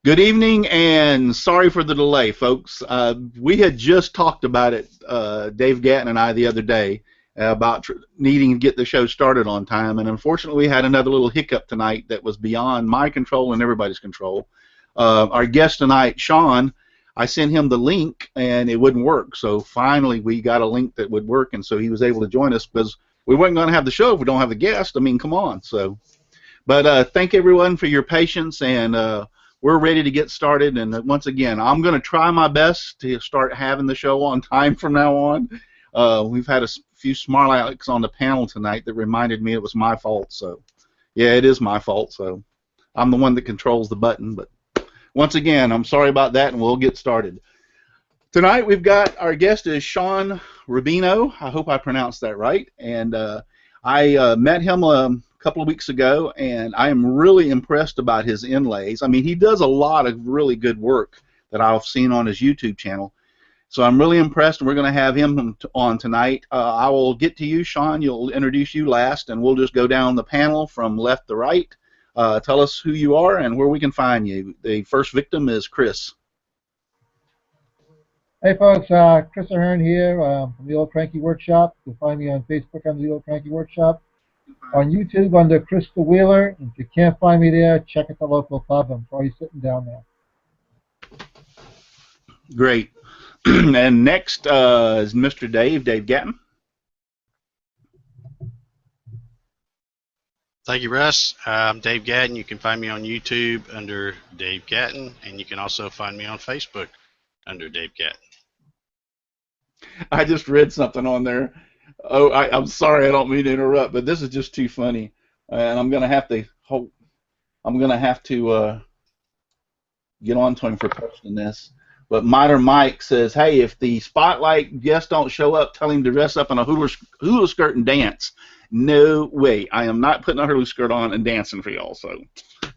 Good evening, and sorry for the delay, folks. We had just talked about it, Dave Gatton and I, the other day, about needing to get the show started on time, and unfortunately we had another little hiccup tonight that was beyond my control and everybody's control. Our guest tonight, Sean, I sent him the link, and it wouldn't work, so finally we got a link that would work, and so he was able to join us, because we weren't going to have the show if we don't have the guest. I mean, come on. But thank everyone for your patience, and we're ready to get started. And once again, I'm going to try my best to start having the show on time from now on. We've had a few smart alecks on the panel tonight that reminded me it was my fault. So, yeah, it is my fault. So I'm the one that controls the button. But once again, I'm sorry about that, and we'll get started. Tonight we've got our guest is Sean Rubino. I hope I pronounced that right. And I met him a couple of weeks ago, and I am really impressed about his inlays. I mean, he does a lot of really good work that I've seen on his YouTube channel. So I'm really impressed, and we're going to have him on tonight. I will get to you, Sean. You'll introduce you last, and we'll just go down the panel from left to right. Tell us who you are and where we can find you. The first victim is Chris. Hey folks, Chris Ahern here from the Old Cranky Workshop. You can find me on Facebook under the Old Cranky Workshop. On YouTube under Chris the Wheeler. If you can't find me there, check at the local pub. I'm probably sitting down there. Great. And next is Mr. Dave Gatton. Thank you, Russ. I'm Dave Gatton. You can find me on YouTube under Dave Gatton, and you can also find me on Facebook under Dave Gatton. I just read something on there. Oh, I'm sorry, I don't mean to interrupt, but this is just too funny, and I'm gonna have to get on to him for posting this. But Miter Mike says, "Hey, if the spotlight guests don't show up, tell him to dress up in a hula skirt and dance." No way, I am not putting a hula skirt on and dancing for y'all. So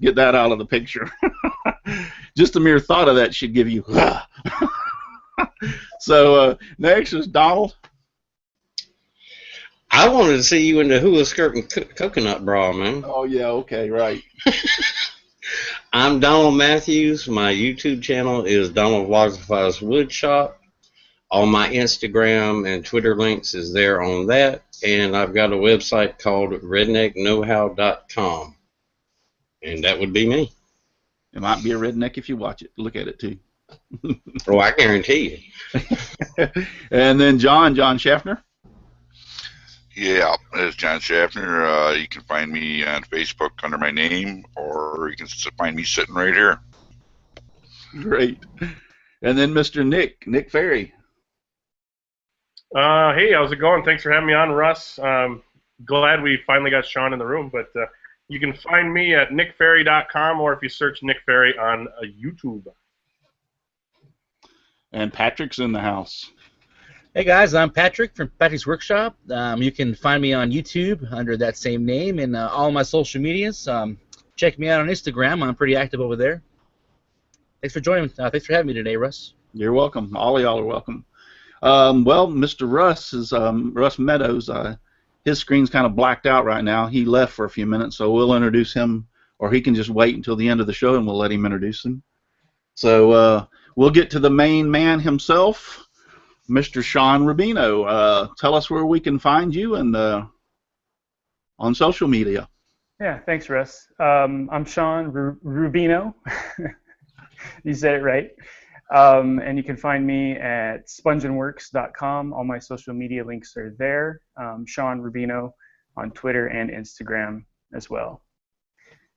get that out of the picture. Just the mere thought of that should give you. So next is Donald. I wanted to see you in the hula skirt and coconut bra, man. Oh, yeah, okay, right. I'm Donald Matthews. My YouTube channel is Donald Vlogifies Woodshop. All my Instagram and Twitter links is there on that. And I've got a website called redneckknowhow.com. And that would be me. It might be a redneck if you watch it. Look at it, too. Oh, I guarantee you. And then John Schaffner. Yeah, it's John Schaffner. You can find me on Facebook under my name, or you can find me sitting right here. Great. And then Mr. Nick Ferry. Hey, how's it going? Thanks for having me on, Russ. Glad we finally got Sean in the room, but you can find me at nickferry.com, or if you search Nick Ferry on YouTube. And Patrick's in the house. Hey guys, I'm Patrick from Patrick's Workshop. You can find me on YouTube under that same name and all my social medias. Check me out on Instagram. I'm pretty active over there. Thanks for joining. Thanks for having me today, Russ. You're welcome. All of y'all are welcome. Well, Mr. Russ is Russ Meadows. His screen's kind of blacked out right now. He left for a few minutes, so we'll introduce him, or he can just wait until the end of the show and we'll let him introduce him. So we'll get to the main man himself. Mr. Sean Rubino, tell us where we can find you and on social media. Yeah, thanks, Russ. I'm Sean Rubino. You said it right. And you can find me at spunjinworks.com. All my social media links are there. Sean Rubino on Twitter and Instagram as well.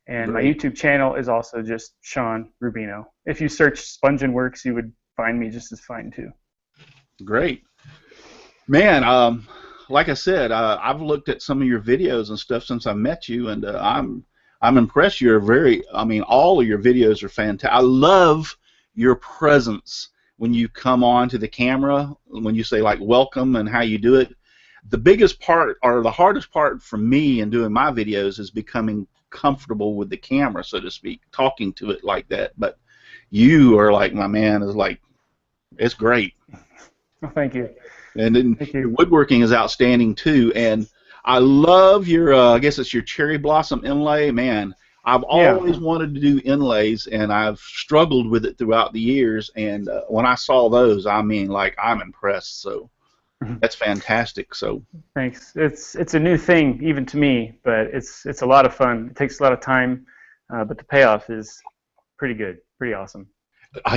And my YouTube channel is also just Sean Rubino. If you search Spunjin Works, you would find me just as fine too. Great, man. Like I said, I've looked at some of your videos and stuff since I met you, and I'm impressed. All of your videos are fantastic. I love your presence when you come on to the camera, when you say like welcome and how you do it. The biggest part, or the hardest part for me in doing my videos, is becoming comfortable with the camera, so to speak, talking to it like that. But you are like, my man, is like, it's great. Oh, thank you. And then your woodworking is outstanding too. And I love your, I guess it's your Cherry Blossom Inlay. Man, I've always wanted to do inlays, and I've struggled with it throughout the years. And when I saw those, I mean, like, I'm impressed. So that's fantastic. So Thanks. It's a new thing even to me, but it's a lot of fun. It takes a lot of time, but the payoff is pretty good, pretty awesome.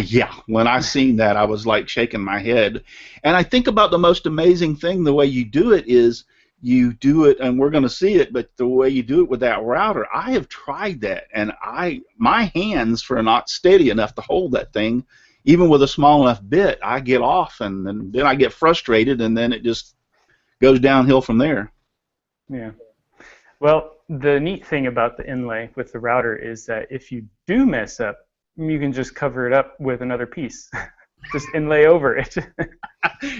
yeah, when I seen that, I was like shaking my head. And I think about the most amazing thing, the way you do it is you do it, and we're going to see it, but the way you do it with that router, I have tried that, and my hands are not steady enough to hold that thing. Even with a small enough bit, I get off, and then I get frustrated, and then it just goes downhill from there. Yeah. Well, the neat thing about the inlay with the router is that if you do mess up, you can just cover it up with another piece. Just inlay over it.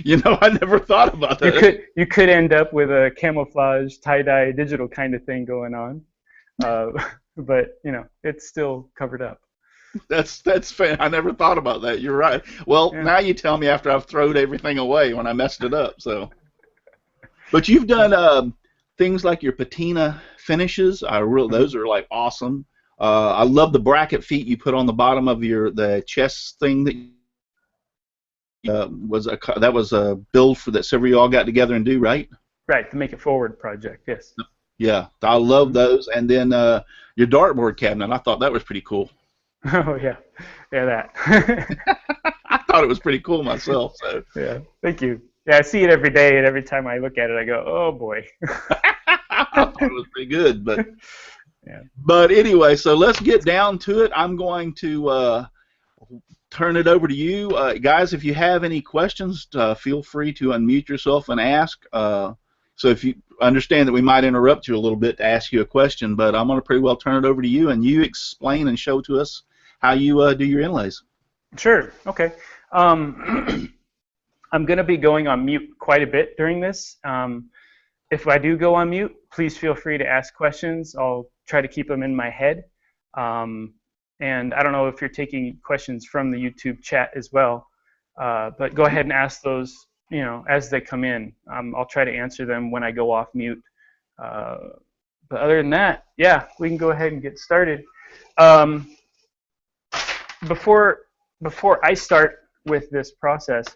You know, I never thought about that. You could end up with a camouflage tie-dye digital kind of thing going on, but you know, it's still covered up. That's I never thought about that. You're right. Well, now you tell me after I've thrown everything away when I messed it up. So, but you've done things like your patina finishes. Those are like awesome. I love the bracket feet you put on the bottom of the chest thing that was a build for that several of y'all got together and do, right? Right, the Make It Forward project. Yes. Yeah, I love those. And then your dartboard cabinet, I thought that was pretty cool. Oh yeah, that. I thought it was pretty cool myself. So yeah, thank you. Yeah, I see it every day, and every time I look at it, I go, "Oh boy." I thought it was pretty good, but yeah. But anyway, so let's get down to it. I'm going to turn it over to you, guys. If you have any questions, feel free to unmute yourself and ask. So if you understand that we might interrupt you a little bit to ask you a question, but I'm going to pretty well turn it over to you, and you explain and show to us how you do your inlays. Sure. Okay. I'm going to be going on mute quite a bit during this. If I do go on mute, please feel free to ask questions. I'll try to keep them in my head. And I don't know if you're taking questions from the YouTube chat as well, but go ahead and ask those, you know, as they come in. I'll try to answer them when I go off mute. But other than that, yeah, we can go ahead and get started. Before I start with this process,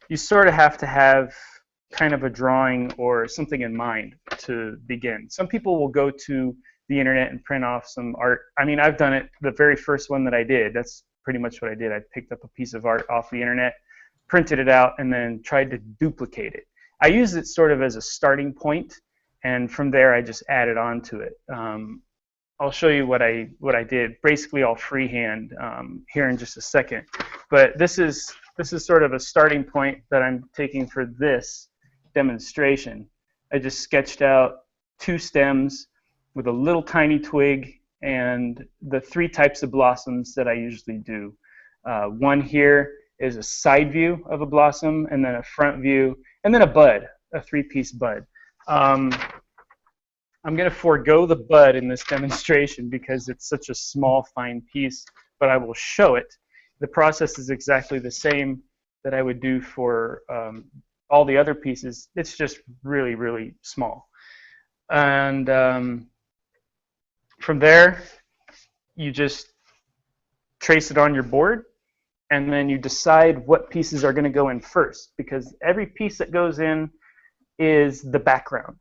you sort of have to have kind of a drawing or something in mind to begin. Some people will go to the internet and print off some art. I mean, I've done it. The very first one that I did, that's pretty much what I did. I picked up a piece of art off the internet, printed it out, and then tried to duplicate it. I use it sort of as a starting point, and from there I just added on to it. I'll show you what I did. Basically, all freehand here in just a second. But this is sort of a starting point that I'm taking for this demonstration. I just sketched out 2 stems with a little tiny twig and the 3 types of blossoms that I usually do. One here is a side view of a blossom, and then a front view, and then a bud, a 3-piece bud. I'm going to forego the bud in this demonstration because it's such a small, fine piece, but I will show it. The process is exactly the same that I would do for all the other pieces. It's just really, really small. And from there, you just trace it on your board, and then you decide what pieces are going to go in first, because every piece that goes in is the background.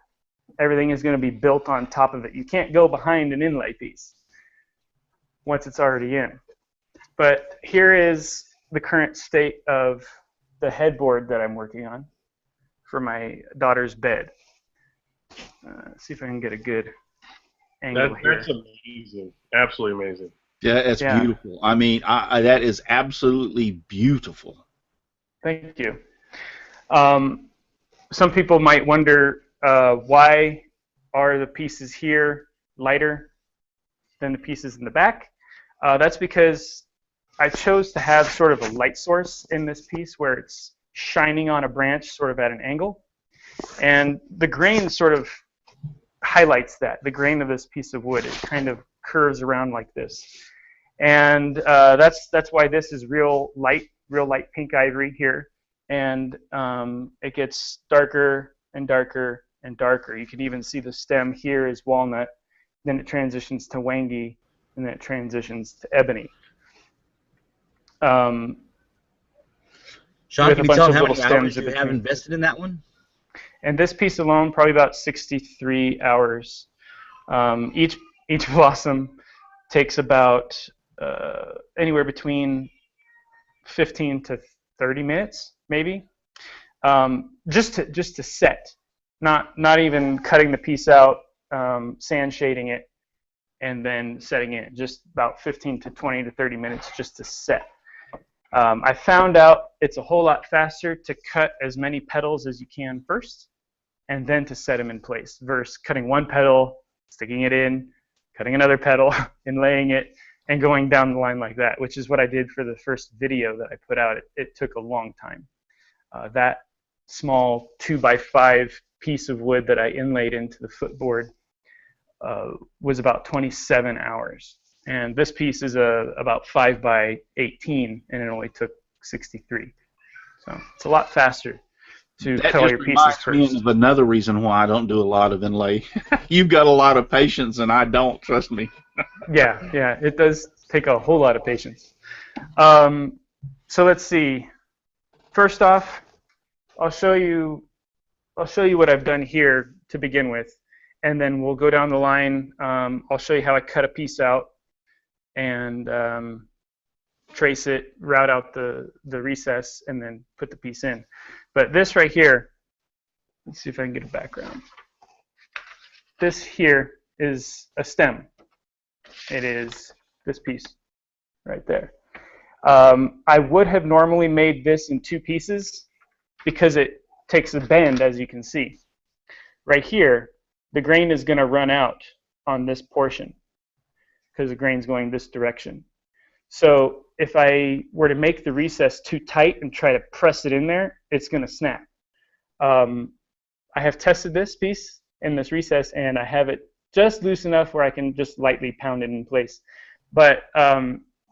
Everything is going to be built on top of it. You can't go behind an inlay piece once it's already in. But here is the current state of the headboard that I'm working on for my daughter's bed. See if I can get a good angle here. That's amazing. Absolutely amazing. Yeah, it's beautiful. I mean, that is absolutely beautiful. Thank you. Some people might wonder why are the pieces here lighter than the pieces in the back. That's because I chose to have sort of a light source in this piece where it's shining on a branch sort of at an angle. And the grain sort of highlights that. The grain of this piece of wood, it kind of curves around like this. And that's why this is real light pink ivory here. And it gets darker and darker and darker. You can even see the stem here is walnut. then it transitions to wangi, and then it transitions to ebony. Sean, With can a you bunch tell of how little many hours stems in you have between. invested in that one? And this piece alone, probably about 63 hours. Each blossom takes about anywhere between 15 to 30 minutes, maybe, just to set, not even cutting the piece out, sand shading it, and then setting it. Just about 15 to 20 to 30 minutes just to set. I found out it's a whole lot faster to cut as many petals as you can first, and then to set them in place, versus cutting one petal, sticking it in, cutting another petal, inlaying it, and going down the line like that, which is what I did for the first video that I put out. It took a long time. That small 2x5 piece of wood that I inlaid into the footboard was about 27 hours. And this piece is about 5x18, and it only took 63. So it's a lot faster to That cut all just your pieces reminds me first. of another reason why I don't do a lot of inlay. You've got a lot of patience, and I don't. Trust me. Yeah, it does take a whole lot of patience. So let's see. First off, I'll show you what I've done here to begin with, and then we'll go down the line. I'll show you how I cut a piece out and trace it, route out the recess, and then put the piece in. But this right here, let's see if I can get a background. This here is a stem. It is this piece right there. I would have normally made this in two pieces because it takes a bend, as you can see. Right here, the grain is going to run out on this portion because the grain's going this direction. So if I were to make the recess too tight and try to press it in there, it's going to snap. I have tested this piece in this recess, and I have it just loose enough where I can just lightly pound it in place. But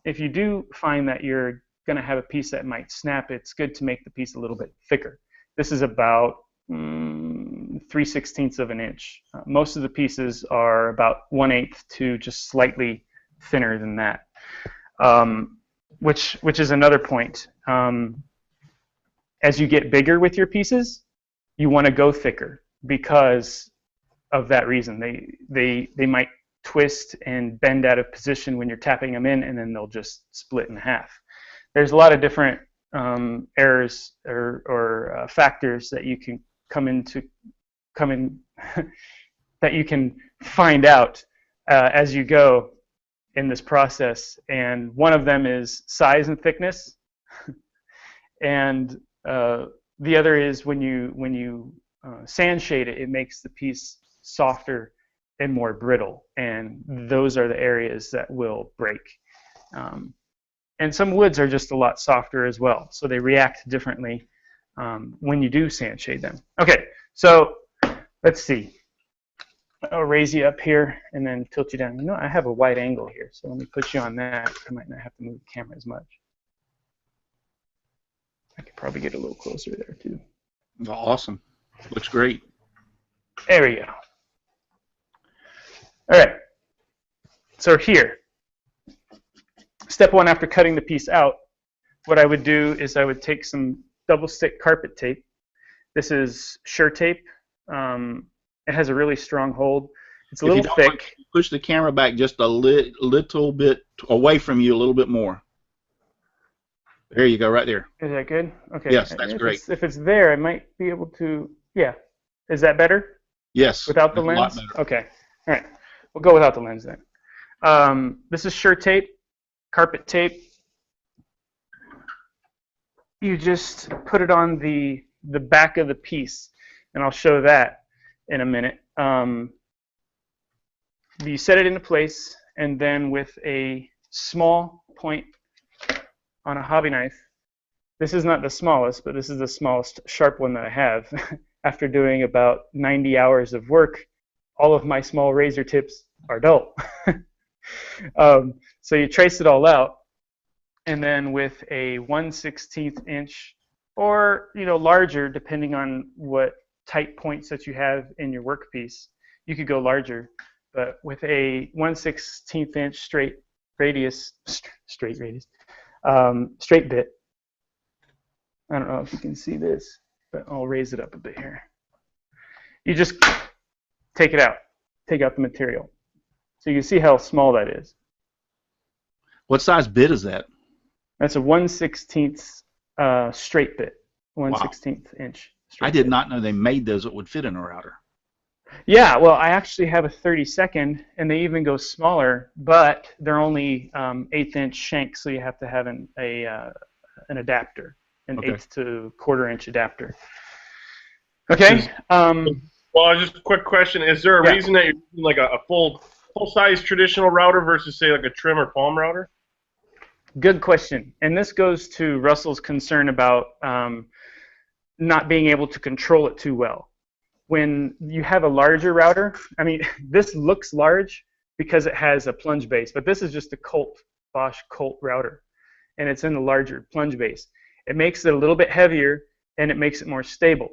if you do find that you're going to have a piece that might snap, it's good to make the piece a little bit thicker. This is about 3/16 of an inch. Most of the pieces are about 1/8 to just slightly thinner than that, which is another point. As you get bigger with your pieces, you want to go thicker because of that reason. They might twist and bend out of position when you're tapping them in, and then they'll just split in half. There's a lot of different errors or factors that you can that you can find out as you go in this process, and one of them is size and thickness, and the other is when you sand shade it, it makes the piece softer and more brittle, and those are the areas that will break. And some woods are just a lot softer as well, so they react differently when you do sand shade them. Okay, so let's see. I'll raise you up here and then tilt you down. You know, I have a wide angle here, so let me put you on that. I might not have to move the camera as much. I could probably get a little closer there too. Awesome. Looks great. There we go. All right. So here, step one after cutting the piece out, what I would do is I would take some double stick carpet tape. This is Sure tape. It has a really strong hold. It's a little thick. Push the camera back just a little bit away from you, a little bit more. There you go, right there. Is that good? Okay. Yes, that's great. If it's there, I might be able to, yeah. Is that better? Yes. Without the that's a lot lens? better. Okay. All right. We'll go without the lens then. This is Sure tape, carpet tape. You just put it on the back of the piece, and I'll show that in a minute. You set it into place, and then with a small point on a hobby knife, this is not the smallest, but this is the smallest sharp one that I have. After doing about 90 hours of work, all of my small razor tips are dull. So you trace it all out, and then with a 1/16 inch, or larger, depending on what tight points that you have in your workpiece, you could go larger. but with a 1/16 inch straight radius, straight bit. I don't know if you can see this, but I'll raise it up a bit here. You just take it out, take out the material. So you can see how small that is. What size bit is that? That's a 1/16 straight bit, 1/16 inch. I did not know they made those that would fit in a router. Yeah, well, I actually have a 32nd, and they even go smaller, but they're only 1/8 inch shank, so you have to have an adapter, an 1/8 to 1/4 inch adapter. Okay. Well, just a quick question: is there a reason that you're using like a full-size traditional router versus say like a trim or palm router? Good question, and this goes to Russell's concern about not being able to control it too well. When you have a larger router, I mean, this looks large because it has a plunge base, but this is just a Bosch Colt router, and it's in the larger plunge base. It makes it a little bit heavier, and it makes it more stable.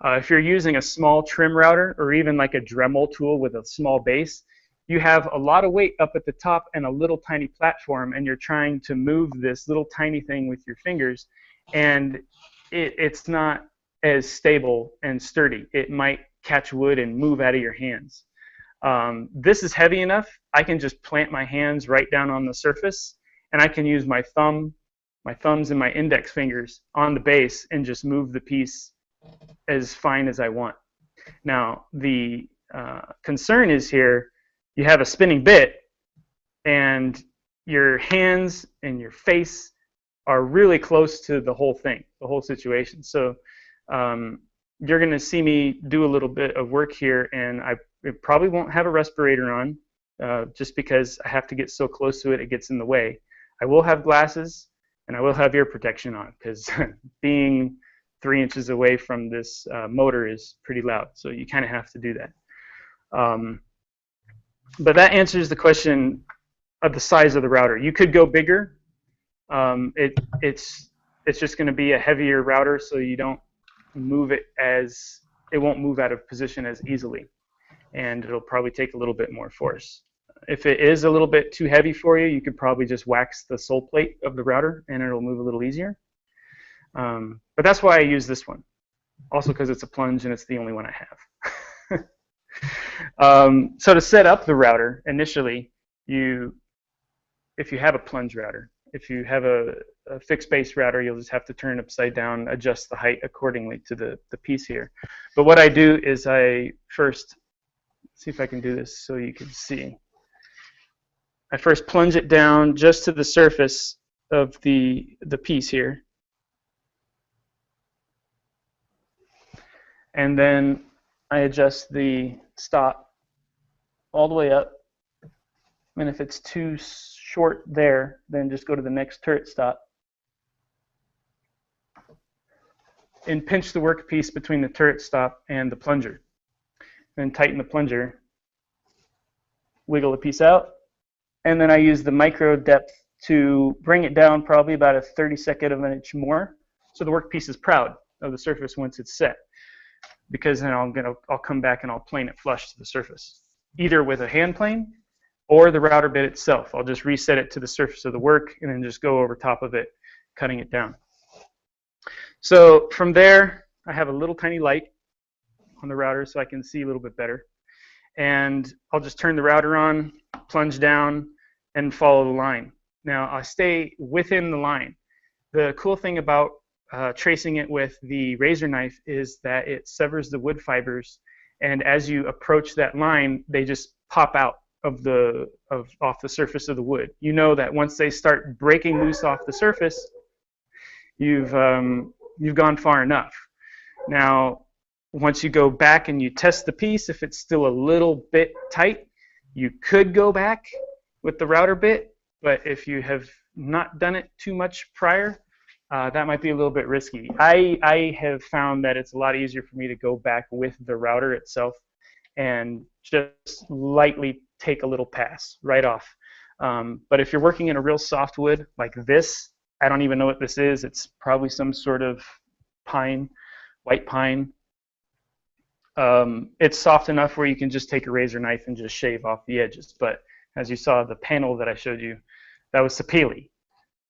If you're using a small trim router or even like a Dremel tool with a small base, you have a lot of weight up at the top and a little tiny platform, and you're trying to move this little tiny thing with your fingers, and it's not as stable and sturdy. It might catch wood and move out of your hands. This is heavy enough. I can just plant my hands right down on the surface, and I can use my thumbs and my index fingers on the base and just move the piece as fine as I want. Now, the concern is here, you have a spinning bit, and your hands and your face are really close to the whole thing, the whole situation. So you're going to see me do a little bit of work here, and I probably won't have a respirator on just because I have to get so close to it, it gets in the way. I will have glasses, and I will have ear protection on, because being 3 inches away from this motor is pretty loud, so you kind of have to do that. But that answers the question of the size of the router. You could go bigger. It's just going to be a heavier router, so you don't move it it won't move out of position as easily, and it'll probably take a little bit more force. If it is a little bit too heavy for you, you could probably just wax the sole plate of the router, and it'll move a little easier. But that's why I use this one. Also because it's a plunge and it's the only one I have. So to set up the router, initially, if you have a plunge router, if you have a fixed base router, you'll just have to turn it upside down, adjust the height accordingly to the piece here. But what I do is I first, see if I can do this so you can see. I first plunge it down just to the surface of the piece here. And then I adjust the stop all the way up. And if it's too short there, then just go to the next turret stop. And pinch the workpiece between the turret stop and the plunger. Then tighten the plunger. Wiggle the piece out. And then I use the micro depth to bring it down probably about a 32nd of an inch more. So the workpiece is proud of the surface once it's set. Because then I'll come back and I'll plane it flush to the surface, either with a hand plane or the router bit itself. I'll just reset it to the surface of the work and then just go over top of it, cutting it down. So from there, I have a little tiny light on the router so I can see a little bit better. And I'll just turn the router on, plunge down, and follow the line. Now, I stay within the line. The cool thing about tracing it with the razor knife is that it severs the wood fibers, and as you approach that line, they just pop out off the surface of the wood. You know that once they start breaking loose off the surface, you've gone far enough. Now, once you go back and you test the piece, if it's still a little bit tight, you could go back with the router bit, but if you have not done it too much prior, that might be a little bit risky. I have found that it's a lot easier for me to go back with the router itself and just lightly take a little pass right off. But if you're working in a real soft wood like this, I don't even know what this is. It's probably some sort of pine, white pine. It's soft enough where you can just take a razor knife and just shave off the edges. But as you saw, the panel that I showed you, that was sapele,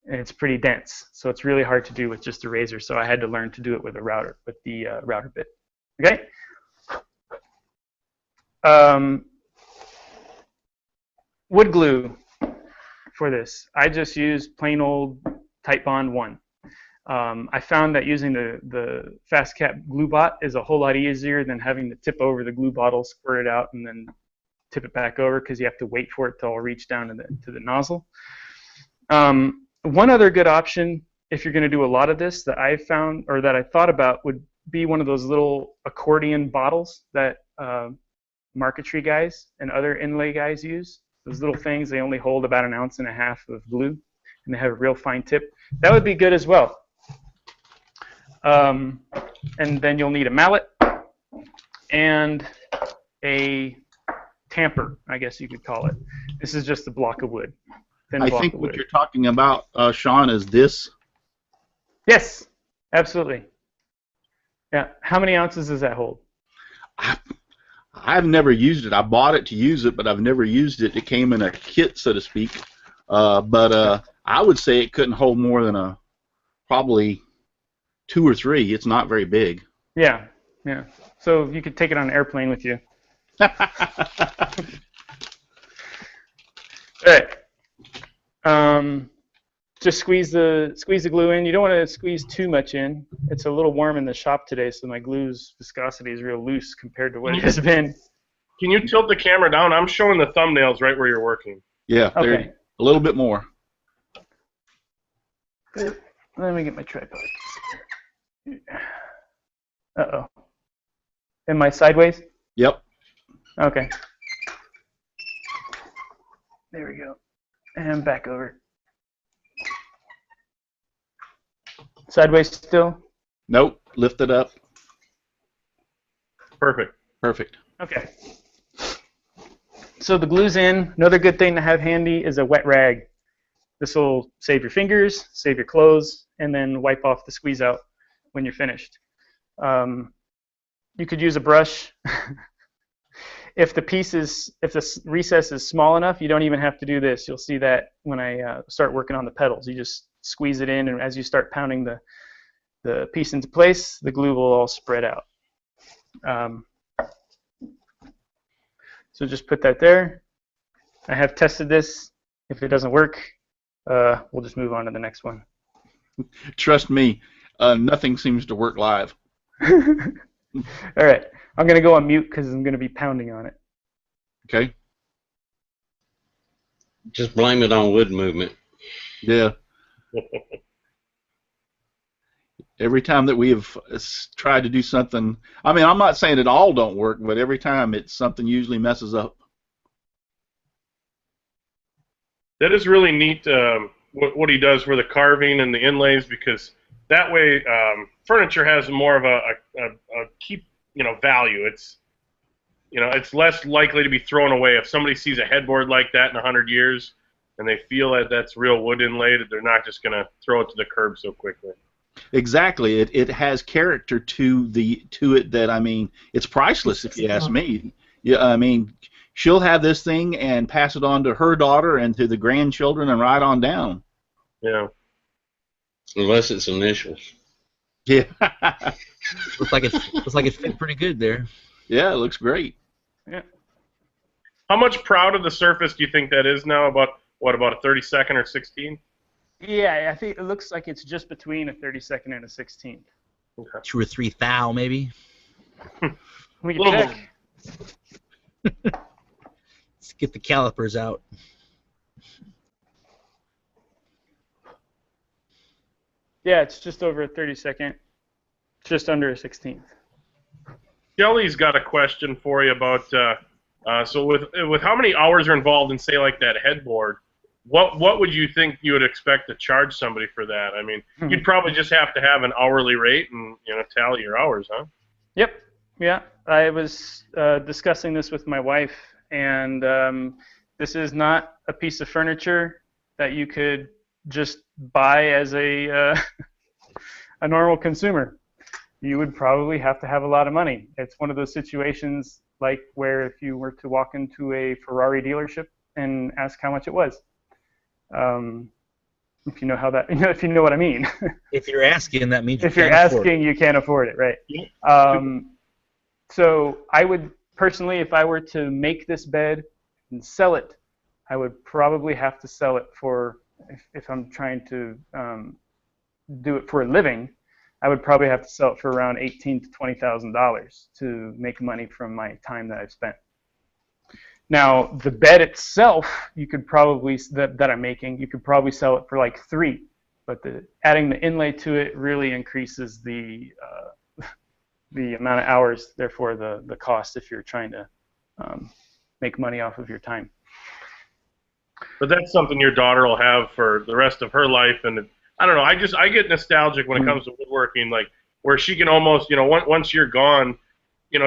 and it's pretty dense. So it's really hard to do with just a razor. So I had to learn to do it with a router, with the router bit. Okay. Wood glue for this. I just use plain old Titebond 1. I found that using the fast cap glue bot is a whole lot easier than having to tip over the glue bottle, squirt it out, and then tip it back over, because you have to wait for it to all reach down to the nozzle. One other good option, if you're going to do a lot of this, that I found, or that I thought about, would be one of those little accordion bottles that marquetry guys and other inlay guys use. Those little things, they only hold about 1.5 ounces of glue, and they have a real fine tip. That would be good as well. And then you'll need a mallet and a tamper, I guess you could call it. This is just a block of wood. I think what you're talking about, Sean, is this. Yes, absolutely. Yeah. How many ounces does that hold? I've never used it. I bought it to use it, but I've never used it. It came in a kit, so to speak. But I would say it couldn't hold more than probably 2 or 3. It's not very big. Yeah, yeah. So you could take it on an airplane with you. All right. Just squeeze the glue in. You don't want to squeeze too much in. It's a little warm in the shop today, so my glue's viscosity is real loose compared to what it has been. Can you tilt the camera down? I'm showing the thumbnails right where you're working. Yeah, okay. A little bit more. Good. Let me get my tripod. Uh-oh. Am I sideways? Yep. Okay. There we go. And back over. Sideways still? Nope. Lift it up. Perfect. Perfect. Okay. So the glue's in. Another good thing to have handy is a wet rag. This will save your fingers, save your clothes, and then wipe off the squeeze out when you're finished. You could use a brush. If the recess is small enough, you don't even have to do this. You'll see that when I start working on the pedals. You just squeeze it in, and as you start pounding the piece into place, the glue will all spread out. So just put that there. I have tested this. If it doesn't work, we'll just move on to the next one. Trust me, nothing seems to work live. All right. I'm going to go on mute because I'm going to be pounding on it. Okay. Just blame it on wood movement. Yeah. Every time that we have tried to do something, I mean, I'm not saying it all don't work, but every time something usually messes up. That is really neat what he does for the carving and the inlays, because that way furniture has more of a keep value. It's less likely to be thrown away. If somebody sees a headboard like that in 100 years and they feel that that's real wood inlaid, they're not just going to throw it to the curb so quickly. Exactly. It has character to it that, I mean, it's priceless if you ask me. Yeah, I mean, she'll have this thing and pass it on to her daughter and to the grandchildren and right on down. Yeah. Unless it's initials. Yeah. looks like it fit pretty good there. Yeah, it looks great. Yeah. How much proud of the surface do you think that is now? About a 32nd or 16? Yeah, I think it looks like it's just between a 32nd and a 16th. Okay. 2 or 3 thou maybe. We can check. Let's get the calipers out. Yeah, it's just over a 32nd, just under a 16th. Kelly's got a question for you about so with how many hours are involved in, say, like that headboard, what would you think you would expect to charge somebody for that? I mean, you'd probably just have to have an hourly rate and tally your hours, huh? Yep. Yeah, I was discussing this with my wife, and this is not a piece of furniture that you could just buy as a normal consumer. you would probably have to have a lot of money. It's one of those situations like where if you were to walk into a Ferrari dealership and ask how much it was. If you know how that, if you know what I mean. If you're asking, that means you if you're can't afford it. asking, you can't afford it, right? Yeah. So I would personally, if I were to make this bed and sell it, I would probably have to sell it for, if I'm trying to do it for a living, I would probably have to sell it for around $18,000 to $20,000 to make money from my time that I've spent. Now, the bed itself, you could probably, that I'm making, you could probably sell it for like $3,000, but adding the inlay to it really increases the amount of hours, therefore the cost if you're trying to make money off of your time. But that's something your daughter will have for the rest of her life, and I don't know. I get nostalgic when it comes to woodworking, like where she can almost, once you're gone,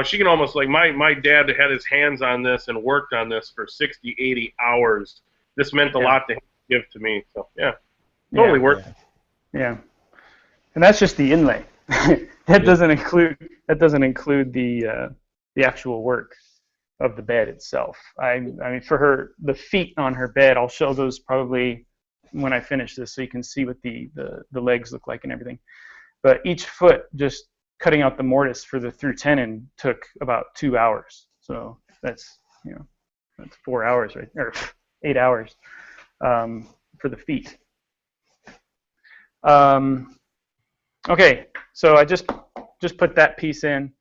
she can almost, like my dad had his hands on this and worked on this for 60, 80 hours. This meant a lot to him to give to me. So yeah, totally worked. Yeah, and that's just the inlay. That doesn't include the actual work of the bed itself. I mean, for her, the feet on her bed, I'll show those probably when I finish this, so you can see what the legs look like and everything. But each foot, just cutting out the mortise for the through tenon took about 2 hours. So that's that's 4 hours, right, or 8 hours for the feet. Okay, so I just put that piece in.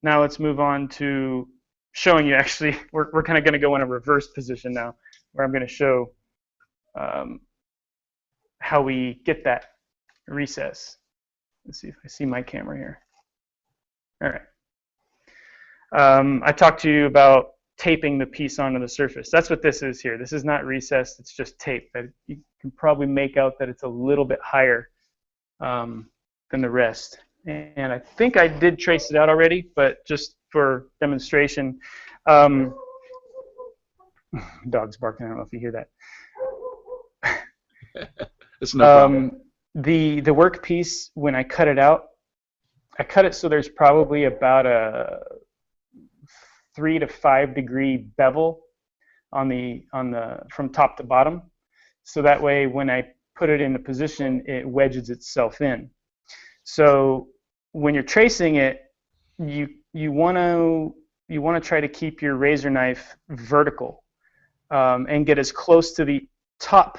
Now let's move on to showing you. Actually, we're kind of going to go in a reverse position now, where I'm going to show how we get that recess. Let's see if I see my camera here. All right. I talked to you about taping the piece onto the surface. That's what this is here. This is not recessed. It's just tape. But you can probably make out that it's a little bit higher than the rest. And I think I did trace it out already, but just for demonstration. Dog's barking. I don't know if you hear that. It's no problem. The workpiece, when I cut it out, I cut it so there's probably about a 3 to 5 degree bevel on the from top to bottom, so that way when I put it in a position, it wedges itself in. So when you're tracing it, you want to try to keep your razor knife vertical and get as close to the top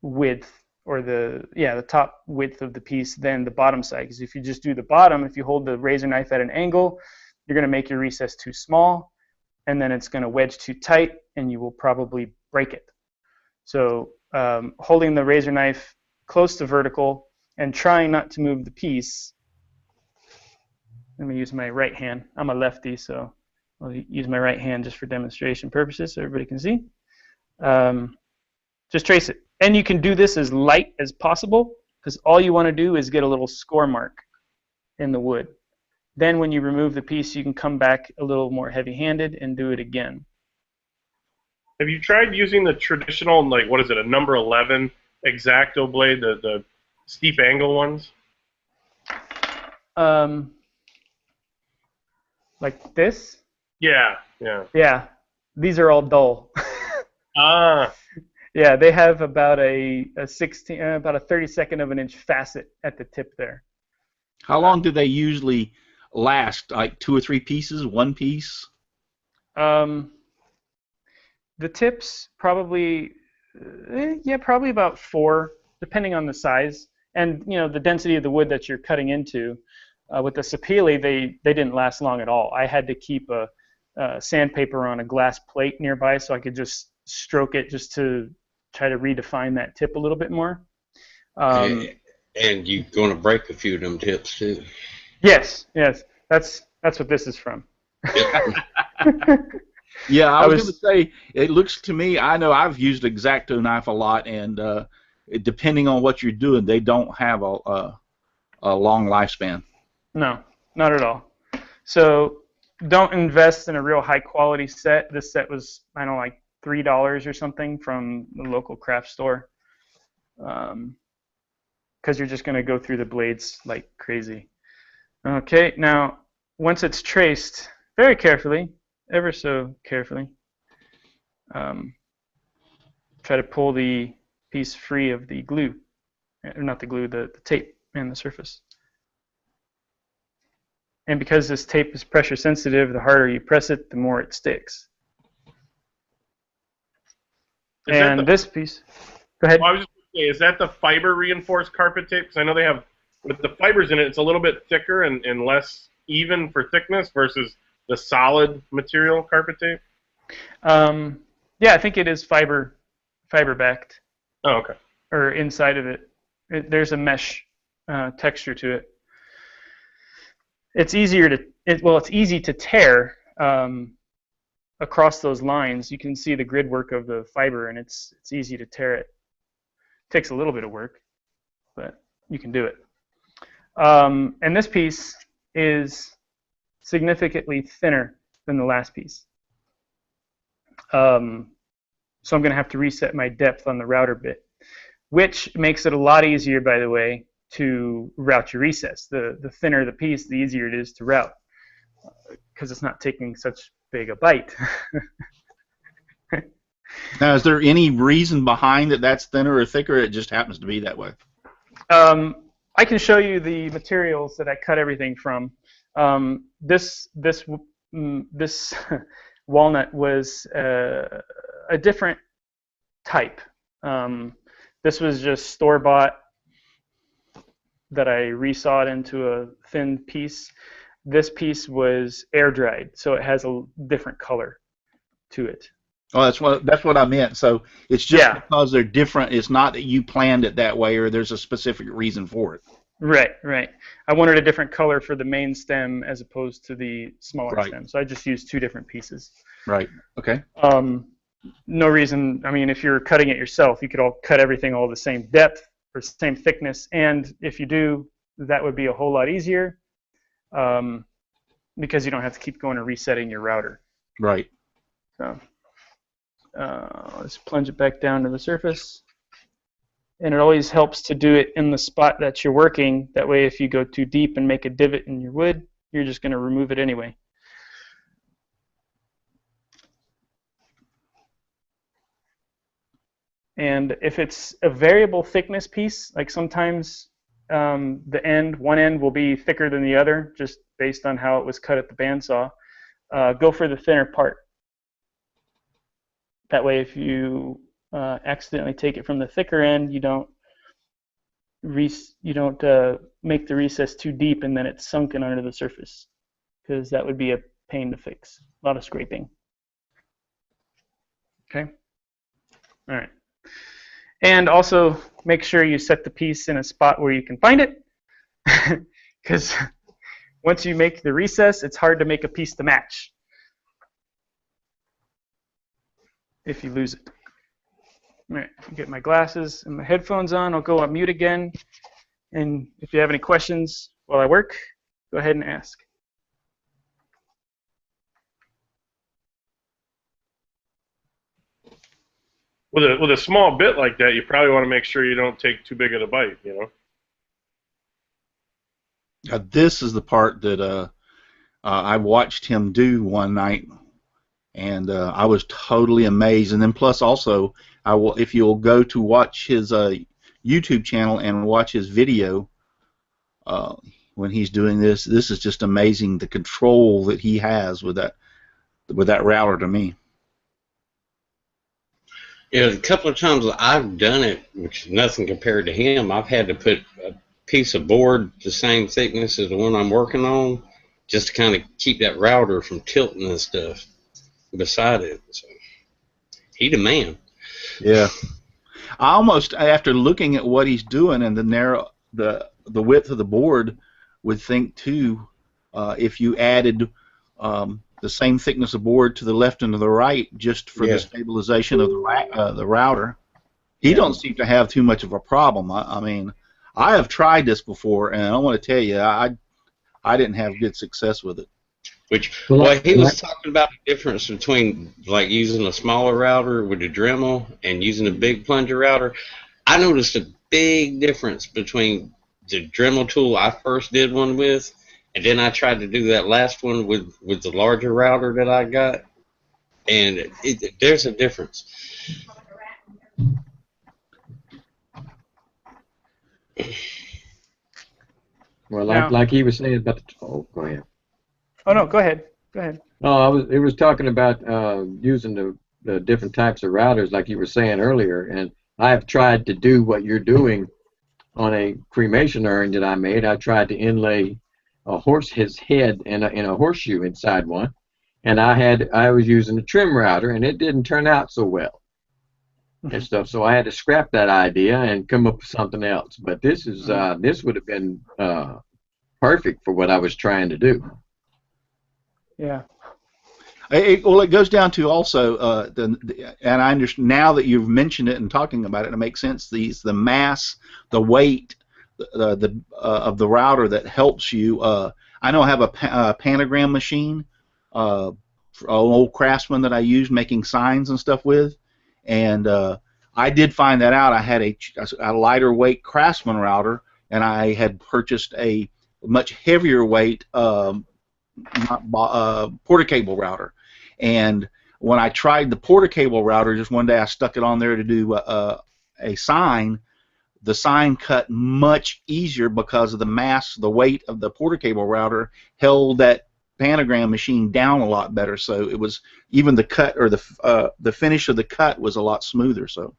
width, or the top width of the piece than the bottom side. Because if you just do the bottom, if you hold the razor knife at an angle, you're going to make your recess too small, and then it's going to wedge too tight, and you will probably break it. So holding the razor knife close to vertical and trying not to move the piece. Let me use my right hand. I'm a lefty, so I'll use my right hand just for demonstration purposes so everybody can see. Just trace it. And you can do this as light as possible, because all you want to do is get a little score mark in the wood. Then when you remove the piece, you can come back a little more heavy-handed and do it again. Have you tried using the traditional, like, what is it, a number 11 X-Acto blade, the steep angle ones? Like this? Yeah. Yeah. These are all dull. Ah. Yeah, they have about a 32nd of an inch facet at the tip there. How long do they usually last? Like 2 or 3 pieces, 1 piece? The tips probably, probably about 4, depending on the size and the density of the wood that you're cutting into. With the sapele, they didn't last long at all. I had to keep a sandpaper on a glass plate nearby so I could just stroke it just to try to redefine that tip a little bit more. And you're going to break a few of them tips too. Yes. That's what this is from. Yeah, I was going to say, it looks to me, I know I've used X-Acto knife a lot, and depending on what you're doing, they don't have a long lifespan. No, not at all. So don't invest in a real high quality set. This set was, I don't know, like $3 or something from the local craft store. because you're just going to go through the blades like crazy. Okay, now once it's traced, very carefully, ever so carefully, try to pull the piece free of the glue, or not the glue, the tape and the surface. And because this tape is pressure sensitive, the harder you press it, the more it sticks. And this piece, go ahead. Well, I was just going to say, is that the fiber reinforced carpet tape? Because I know they have, with the fibers in it, it's a little bit thicker and less even for thickness versus the solid material carpet tape. Yeah, I think it is fiber backed. Oh, okay. Or inside of it, there's a mesh texture to it. It's easier to it's easy to tear across those lines. You can see the grid work of the fiber, and it's easy to tear it. Takes a little bit of work, but you can do it. And this piece is significantly thinner than the last piece. So I'm going to have to reset my depth on the router bit, which makes it a lot easier, by the way, to route your recess. The thinner the piece, the easier it is to route, because it's not taking such big a bite. Now, is there any reason behind it that's thinner or thicker? It just happens to be that way. I can show you the materials that I cut everything from. This walnut was a different type. This was just store-bought that I resawed into a thin piece. This piece was air-dried, so it has a different color to it. Oh, that's what I meant. So it's just because they're different. It's not that you planned it that way, or there's a specific reason for it. Right, right. I wanted a different color for the main stem as opposed to the smaller stem, so I just used two different pieces. Right. Okay. No reason. I mean, if you're cutting it yourself, you could all cut everything all the same depth or same thickness, and if you do, that would be a whole lot easier, because you don't have to keep going and resetting your router. Right. So let's plunge it back down to the surface. And it always helps to do it in the spot that you're working. That way, if you go too deep and make a divot in your wood, you're just going to remove it anyway. And if it's a variable thickness piece, like sometimes one end will be thicker than the other, just based on how it was cut at the bandsaw, go for the thinner part. That way, if you accidentally take it from the thicker end, you don't make the recess too deep and then it's sunken under the surface, because that would be a pain to fix. A lot of scraping. Okay. All right. And also make sure you set the piece in a spot where you can find it, because once you make the recess, it's hard to make a piece to match if you lose it. All right, get my glasses and my headphones on. I'll go on mute again. And if you have any questions while I work, go ahead and ask. With a small bit like that, you probably want to make sure you don't take too big of a bite, you know? This is the part that I watched him do one night, and I was totally amazed. And then plus also, if you'll go to watch his YouTube channel and watch his video when he's doing this, this is just amazing, the control that he has with that router to me. Yeah, a couple of times I've done it, which is nothing compared to him. I've had to put a piece of board the same thickness as the one I'm working on, just to kind of keep that router from tilting and stuff beside it. So, he the man. Yeah. I almost, after looking at what he's doing and the width of the board, would think too, if you added the same thickness of board to the left and to the right, just for the stabilization of the router, he don't seem to have too much of a problem. I mean, I have tried this before, and I want to tell you, I didn't have good success with it. Well, he was talking about the difference between like using a smaller router with a Dremel and using a big plunger router. I noticed big difference between the Dremel tool I first did one with, and then I tried to do that last one with the larger router that I got, and there's a difference. Well, Now- like he was saying about the. Oh, go ahead. Oh no, go ahead. Go ahead. No, it was talking about using the different types of routers, like you were saying earlier, and I have tried to do what you're doing on a cremation urn that I made. I tried to inlay his head in a horseshoe inside one, and I was using a trim router, and it didn't turn out so well and stuff. So I had to scrap that idea and come up with something else. But this would have been perfect for what I was trying to do. Yeah. Well, it goes down to also, and I understand now that you've mentioned it and talking about it, it makes sense. The mass, the weight, of the router that helps you. I know I have a panagram machine, an old Craftsman that I use making signs and stuff with, and I did find that out. I had a lighter weight Craftsman router, and I had purchased a much heavier weight porta cable router. And when I tried the porta cable router, just one day I stuck it on there to do a sign. The sign cut much easier because of the mass, the weight of the porta cable router held that panagram machine down a lot better. So it was even the cut or the finish of the cut was a lot smoother. So.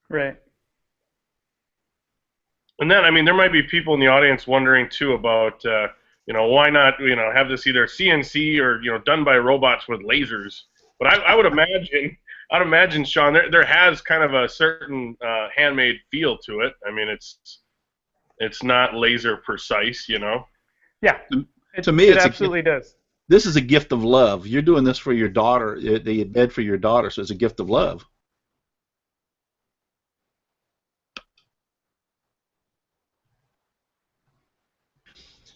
Right. And then, I mean, there might be people in the audience wondering too about, why not, have this either CNC or, done by robots with lasers. But I would imagine, Sean, there has kind of a certain handmade feel to it. I mean, it's not laser precise, Yeah. To me, it absolutely does. This is a gift of love. You're doing this for your daughter, the bed for your daughter, so it's a gift of love.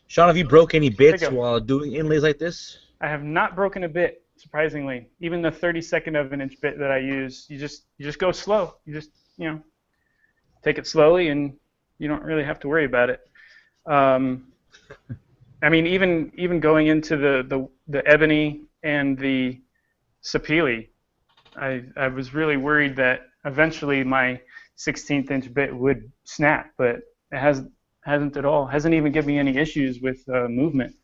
Sean, have you broke any bits while doing inlays like this? I have not broken a bit, surprisingly. Even the 32nd of an inch bit that I use, you just go slow. You just take it slowly, and you don't really have to worry about it. I mean, even going into the ebony and the sapele, I was really worried that eventually my 16th inch bit would snap, but it hasn't at all. Hasn't even given me any issues with movement,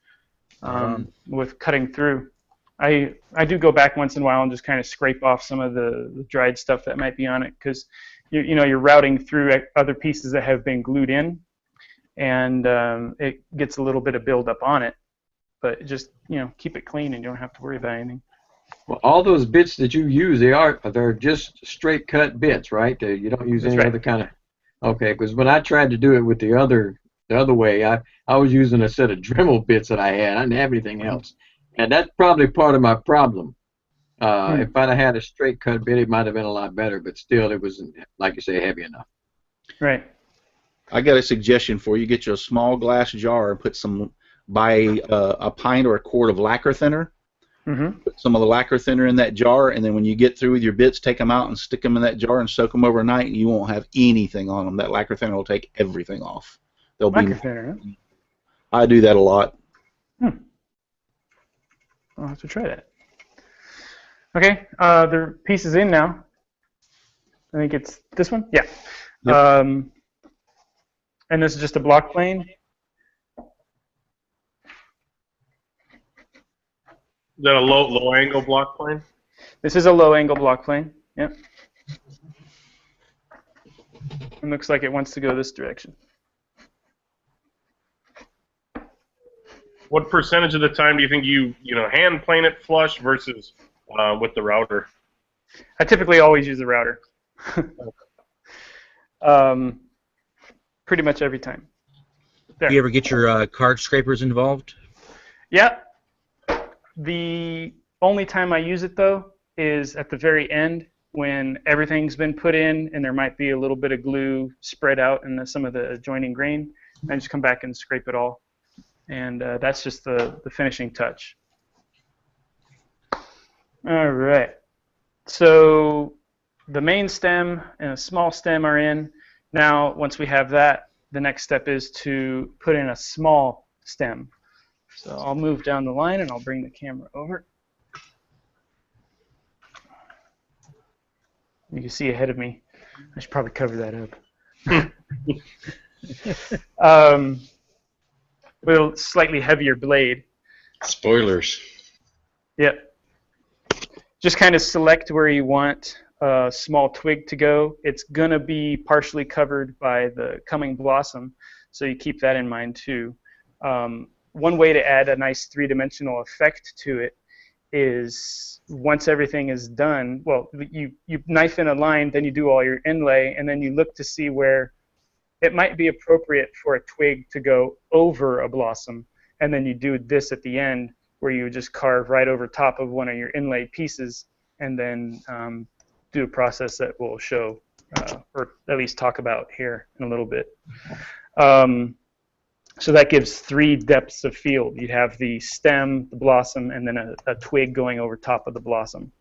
with cutting through. I do go back once in a while and just kind of scrape off some of the dried stuff that might be on it, because you're routing through other pieces that have been glued in, and it gets a little bit of buildup on it. But just keep it clean, and you don't have to worry about anything. Well, all those bits that you use, they're just straight cut bits, right? You don't use any other kind of. Okay, because when I tried to do it with the other way, I was using a set of Dremel bits that I had. I didn't have anything else, and that's probably part of my problem. If I'd have had a straight cut bit, it might have been a lot better, but still, it wasn't, like you say, heavy enough. Right. I got a suggestion for you. Get you a small glass jar and put buy a pint or a quart of lacquer thinner. Mm-hmm. Put some of the lacquer thinner in that jar, and then when you get through with your bits, take them out and stick them in that jar and soak them overnight, and you won't have anything on them. That lacquer thinner will take everything off. Lacquer thinner, huh? I do that a lot. I'll have to try that. Okay, the piece is in now. I think it's this one? Yeah. Yep. And this is just a block plane. Is that a low angle block plane? This is a low angle block plane. Yep. It looks like it wants to go this direction. What percentage of the time do you think you hand plane it flush versus with the router? I typically always use the router. Pretty much every time. There. Do you ever get your card scrapers involved? Yeah. The only time I use it, though, is at the very end when everything's been put in and there might be a little bit of glue spread out in some of the adjoining grain. I just come back and scrape it all. And that's just the finishing touch. All right. So the main stem and a small stem are in. Now, once we have that, the next step is to put in a small stem. So I'll move down the line and I'll bring the camera over. You can see ahead of me. I should probably cover that up. With a slightly heavier blade. Spoilers. Yep. Just kind of select where you want a small twig to go. It's going to be partially covered by the coming blossom, so you keep that in mind too. One way to add a nice three-dimensional effect to it is once everything is done, well, you knife in a line, then you do all your inlay, and then you look to see where it might be appropriate for a twig to go over a blossom, and then you do this at the end where you just carve right over top of one of your inlay pieces, and then do a process that we'll show, or at least talk about here in a little bit. So that gives 3 depths of field. You'd have the stem, the blossom, and then a twig going over top of the blossom.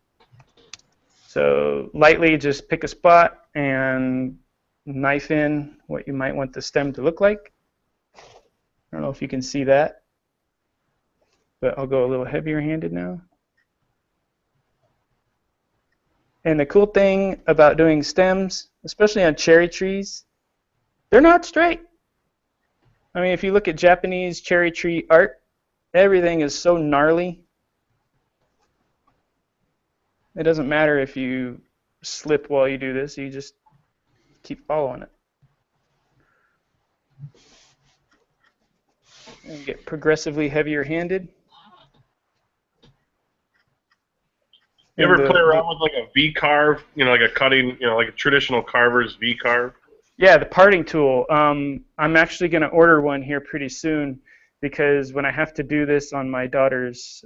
So lightly just pick a spot and knife in what you might want the stem to look like. I don't know if you can see that, but I'll go a little heavier handed now. And the cool thing about doing stems, especially on cherry trees, they're not straight. I mean, if you look at Japanese cherry tree art, everything is so gnarly. It doesn't matter if you slip while you do this, you just keep following it. And get progressively heavier handed. You ever play around with like a V-carve, you know, like a cutting, you know, like a traditional carver's V-carve? Yeah, the parting tool. I'm actually going to order one here pretty soon because when I have to do this on my daughter's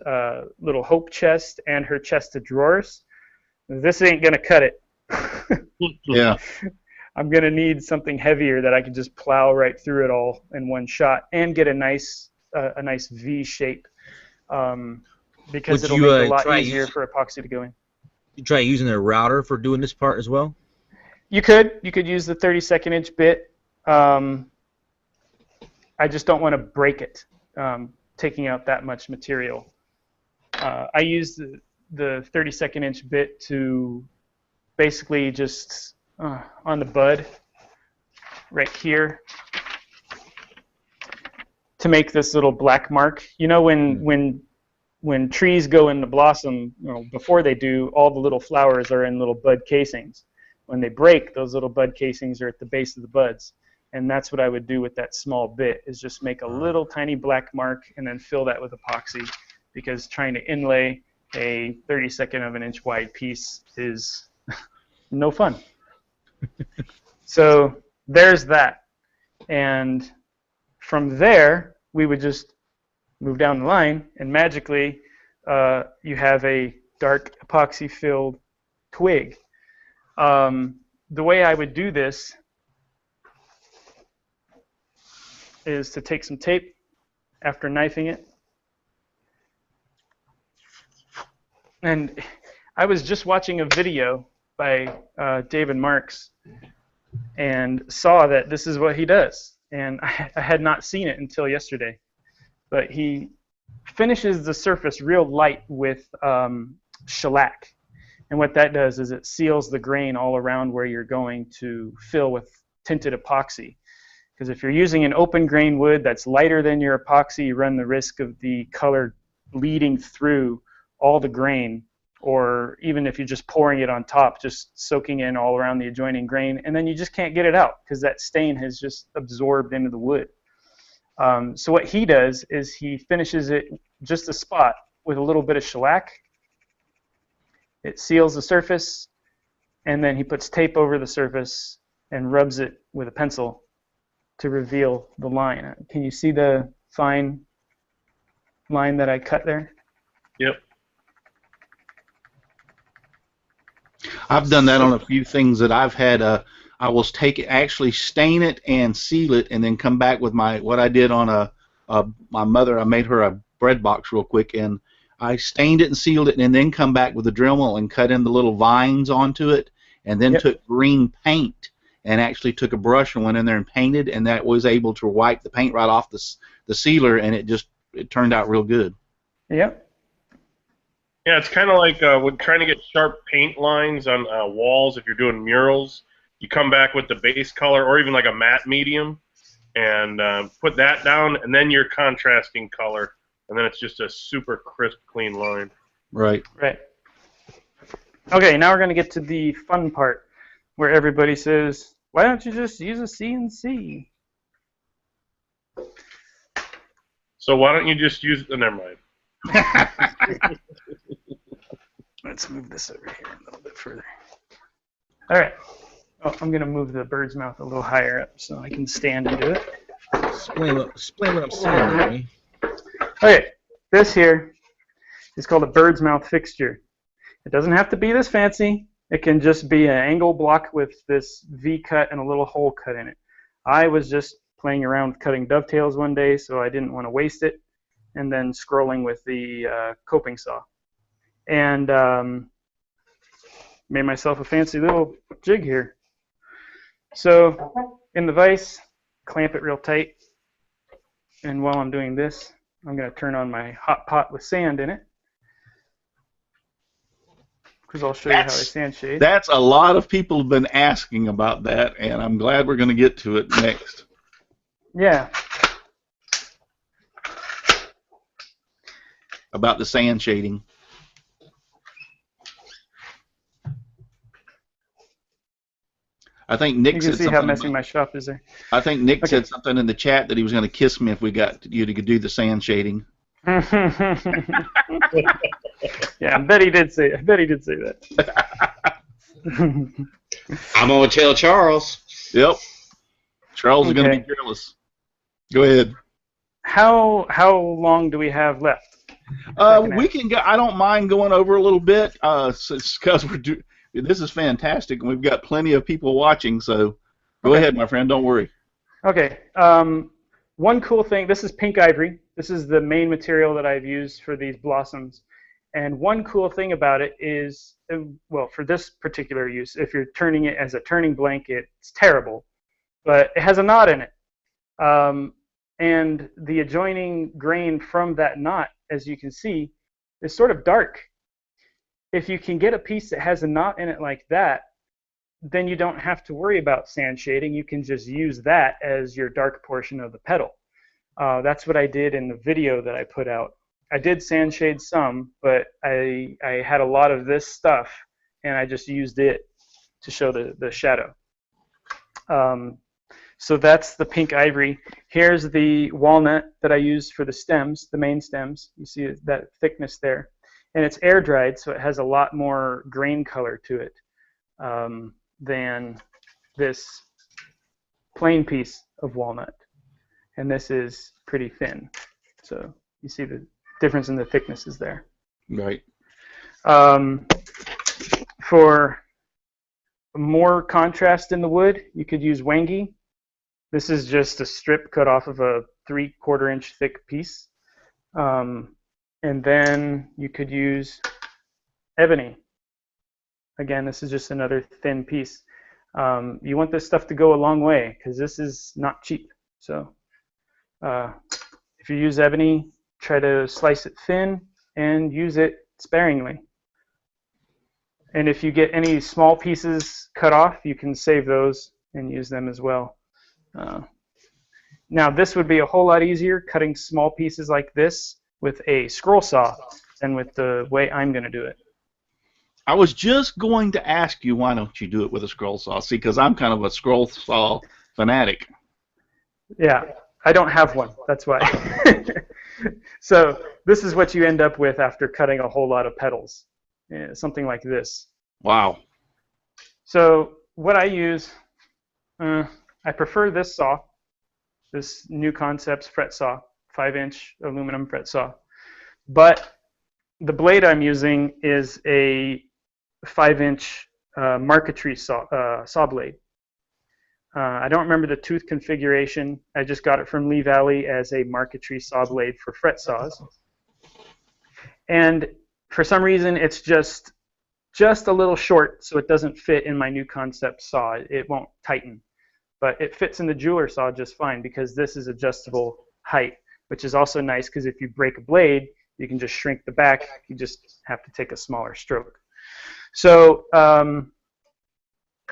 little hope chest and her chest of drawers, this ain't going to cut it. Yeah. I'm going to need something heavier that I can just plow right through it all in one shot and get a nice V shape because it'll make it a lot easier for epoxy to go in. You try using a router for doing this part as well? You could use the 32nd inch bit. I just don't want to break it, taking out that much material. I use the 32nd inch bit to basically just on the bud right here to make this little black mark. You know, when trees go into blossom, you know, before they do, all the little flowers are in little bud casings. When they break, those little bud casings are at the base of the buds. And that's what I would do with that small bit, is just make a little tiny black mark and then fill that with epoxy, because trying to inlay a 32nd of an inch wide piece is no fun. So there's that. And from there, we would just move down the line, and magically you have a dark epoxy-filled twig. The way I would do this is to take some tape after knifing it. And I was just watching a video by David Marks and saw that this is what he does. And I had not seen it until yesterday. But he finishes the surface real light with shellac. And what that does is it seals the grain all around where you're going to fill with tinted epoxy. Because if you're using an open grain wood that's lighter than your epoxy, you run the risk of the color bleeding through all the grain, or even if you're just pouring it on top, just soaking in all around the adjoining grain, and then you just can't get it out because that stain has just absorbed into the wood. So what he does is he finishes it just a spot with a little bit of shellac. It seals the surface, and then he puts tape over the surface and rubs it with a pencil to reveal the line. Can you see the fine line that I cut there? Yep. I've done that on a few things that I've had. I will actually stain it and seal it, and then come back with what I did on my mother. I made her a bread box real quick, and I stained it and sealed it, and then come back with a Dremel and cut in the little vines onto it, and then took green paint and actually took a brush and went in there and painted, and that was able to wipe the paint right off the sealer, and it turned out real good. Yep. Yeah, it's kind of like when trying to get sharp paint lines on walls. If you're doing murals, you come back with the base color or even like a matte medium, and put that down, and then your contrasting color, and then it's just a super crisp, clean line. Right. Right. Okay, now we're going to get to the fun part, where everybody says, why don't you just use a CNC? So why don't you just use the? Never mind. Let's move this over here a little bit further. All right. Oh, I'm going to move the bird's mouth a little higher up so I can stand and do it. Explain what I'm saying, Larry. Okay, this here is called a bird's mouth fixture. It doesn't have to be this fancy. It can just be an angle block with this V cut and a little hole cut in it. I was just playing around with cutting dovetails one day, so I didn't want to waste it, and then scrolling with the coping saw. And made myself a fancy little jig here. So in the vise, clamp it real tight. And while I'm doing this, I'm going to turn on my hot pot with sand in it, because I'll show you how I sand shade. That's a lot of people have been asking about that, and I'm glad we're going to get to it next. Yeah. About the sand shading. I think Nick you said can see something. how messy my shop is there. I think Nick said something in the chat that he was going to kiss me if we got you to do the sand shading. Yeah, I bet he did say that. I'm gonna tell Charles. Yep. Charles is going to be jealous. Go ahead. How long do we have left? We can go. I don't mind going over a little bit. Because this is fantastic, and we've got plenty of people watching. So, go ahead, my friend. Don't worry. Okay. One cool thing. This is pink ivory. This is the main material that I've used for these blossoms. And one cool thing about it is, well, for this particular use, if you're turning it as a turning blanket, it's terrible. But it has a knot in it. And the adjoining grain from that knot, as you can see, is sort of dark. If you can get a piece that has a knot in it like that, then you don't have to worry about sand shading. You can just use that as your dark portion of the petal. That's what I did in the video that I put out. I did sand shade some, but I had a lot of this stuff, and I just used it to show the shadow. So that's the pink ivory. Here's the walnut that I used for the stems, the main stems. You see that thickness there. And it's air dried, so it has a lot more grain color to it than this plain piece of walnut. And this is pretty thin. So you see the difference in the thicknesses there. Right. For more contrast in the wood, you could use wangi. This is just a strip cut off of a 3/4 inch thick piece. And then you could use ebony. Again, this is just another thin piece. You want this stuff to go a long way because this is not cheap. So if you use ebony, try to slice it thin and use it sparingly. And if you get any small pieces cut off, you can save those and use them as well. Now, this would be a whole lot easier cutting small pieces like this with a scroll saw than with the way I'm going to do it. I was just going to ask you, why don't you do it with a scroll saw? See, because I'm kind of a scroll saw fanatic. Yeah, I don't have one. That's why. So this is what you end up with after cutting a whole lot of petals. Something like this. Wow. So what I use, I prefer this saw, this New Concepts fret saw, 5-inch aluminum fret saw. But the blade I'm using is a 5-inch marquetry saw blade. I don't remember the tooth configuration. I just got it from Lee Valley as a marquetry saw blade for fret saws. And for some reason, it's just just a little short, so it doesn't fit in my new concept saw. It won't tighten. But it fits in the jeweler saw just fine because this is adjustable height, which is also nice because if you break a blade, you can just shrink the back. You just have to take a smaller stroke. So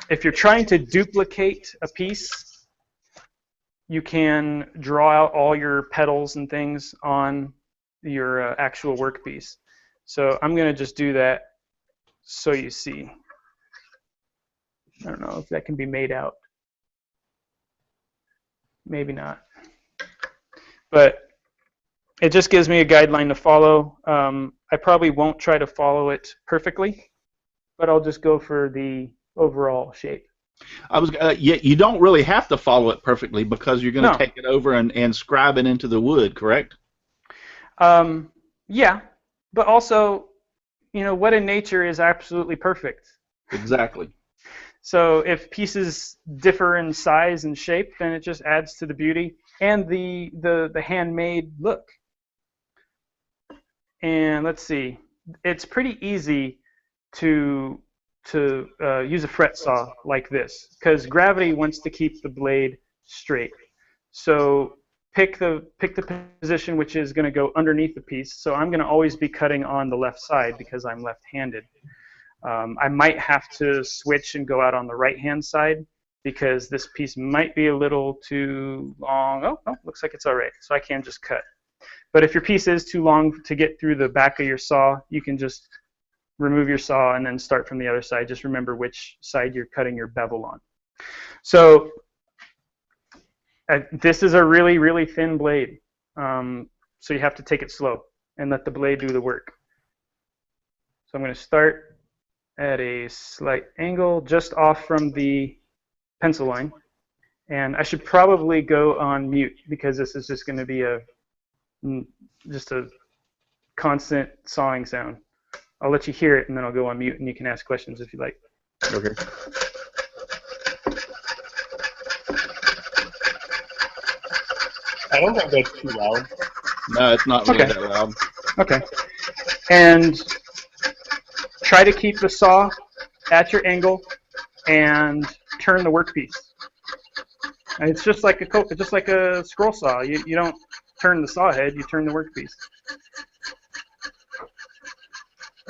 if you're trying to duplicate a piece, you can draw out all your pedals and things on your actual workpiece. So I'm going to just do that so you see. I don't know if that can be made out. Maybe not. But it just gives me a guideline to follow. I probably won't try to follow it perfectly, but I'll just go for the overall shape. You don't really have to follow it perfectly because you're going to take it over and scribe it into the wood, correct? Yeah, but also, you know, what in nature is absolutely perfect? Exactly. So if pieces differ in size and shape, then it just adds to the beauty and the handmade look. And let's see, it's pretty easy to use a fret saw like this because gravity wants to keep the blade straight. So pick the position which is going to go underneath the piece. So I'm going to always be cutting on the left side because I'm left-handed. I might have to switch and go out on the right-hand side because this piece might be a little too long. Oh, looks like it's all right. So I can just cut. But if your piece is too long to get through the back of your saw, you can just remove your saw and then start from the other side. Just remember which side you're cutting your bevel on. So this is a really, really thin blade. So you have to take it slow and let the blade do the work. So I'm going to start at a slight angle just off from the pencil line. And I should probably go on mute because this is just going to be just a constant sawing sound. I'll let you hear it and then I'll go on mute and you can ask questions if you like. Okay. I don't think that's too loud. No, it's not really that loud. Okay. And try to keep the saw at your angle and turn the workpiece. And it's just like a scroll saw. You don't turn the saw head, you turn the workpiece.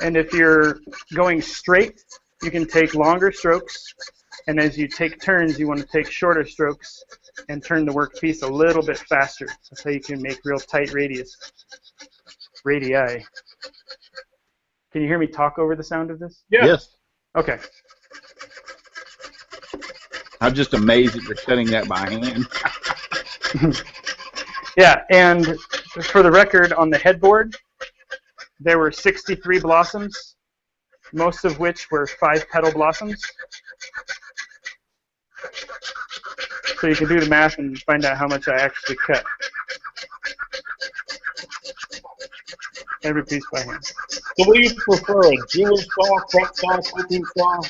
And if you're going straight, you can take longer strokes. And as you take turns, you want to take shorter strokes and turn the workpiece a little bit faster. That's how you can make real tight radii. Can you hear me talk over the sound of this? Yeah. Yes. Okay. I'm just amazed that you're cutting that by hand. Yeah, and for the record, on the headboard, there were 63 blossoms, most of which were 5-petal blossoms. So you can do the math and find out how much I actually cut. Every piece by hand. So what do you prefer, a jeweler saw, fret saw, coping saw?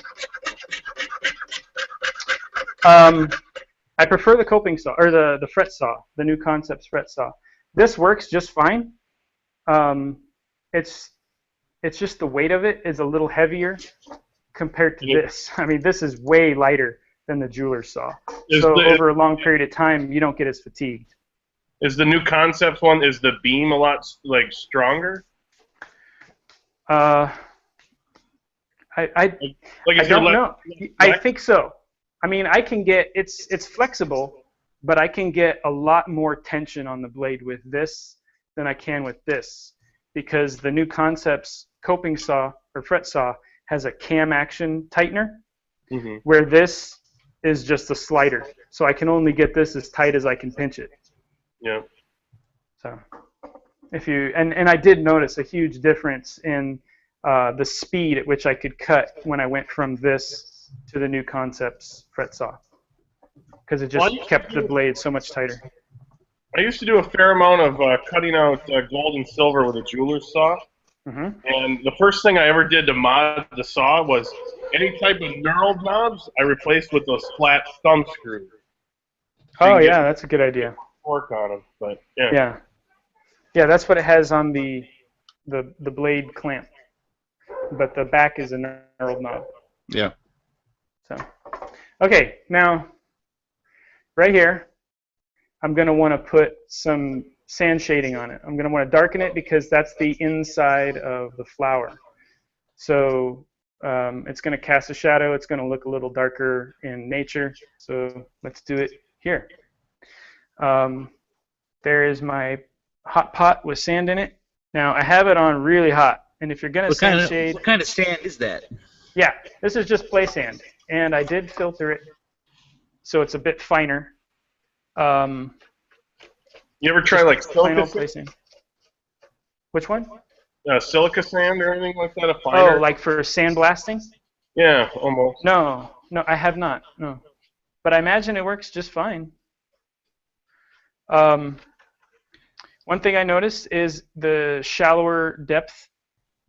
I prefer the coping saw, or the fret saw, the new concepts fret saw. This works just fine. It's just the weight of it is a little heavier compared to this. I mean, this is way lighter than the jeweler saw. So over a long period of time, you don't get as fatigued. Is the new concepts one, is the beam a lot stronger? I don't know. I think so. I mean, I can get it's flexible, but I can get a lot more tension on the blade with this than I can with this, because the new concepts coping saw or fret saw has a cam action tightener, where this is just a slider. So I can only get this as tight as I can pinch it. Yeah. So if you and I did notice a huge difference in the speed at which I could cut when I went from this to the new concepts fret saw, because it just kept the blade so much tighter. I used to do a fair amount of cutting out gold and silver with a jeweler's saw. And the first thing I ever did to mod the saw was any type of knurled knobs I replaced with those flat thumb screws. Oh yeah, that's a good idea. Torque on them, but yeah. Yeah, that's what it has on the blade clamp. but the back is a knurled knob. Yeah. So, okay, now right here, I'm going to want to put some sand shading on it. I'm going to want to darken it because that's the inside of the flower. So it's going to cast a shadow. It's going to look a little darker in nature. So let's do it here. There is my hot pot with sand in it. Now I have it on really hot. And if you're going to sand shade... What kind of sand is that? Yeah, this is just play sand. And I did filter it so it's a bit finer. You ever try like silica sand? Which one? Silica sand or anything like that? A finer? Oh, like for sandblasting? Yeah, almost. No, I have not. No, but I imagine it works just fine. One thing I noticed is the shallower depth,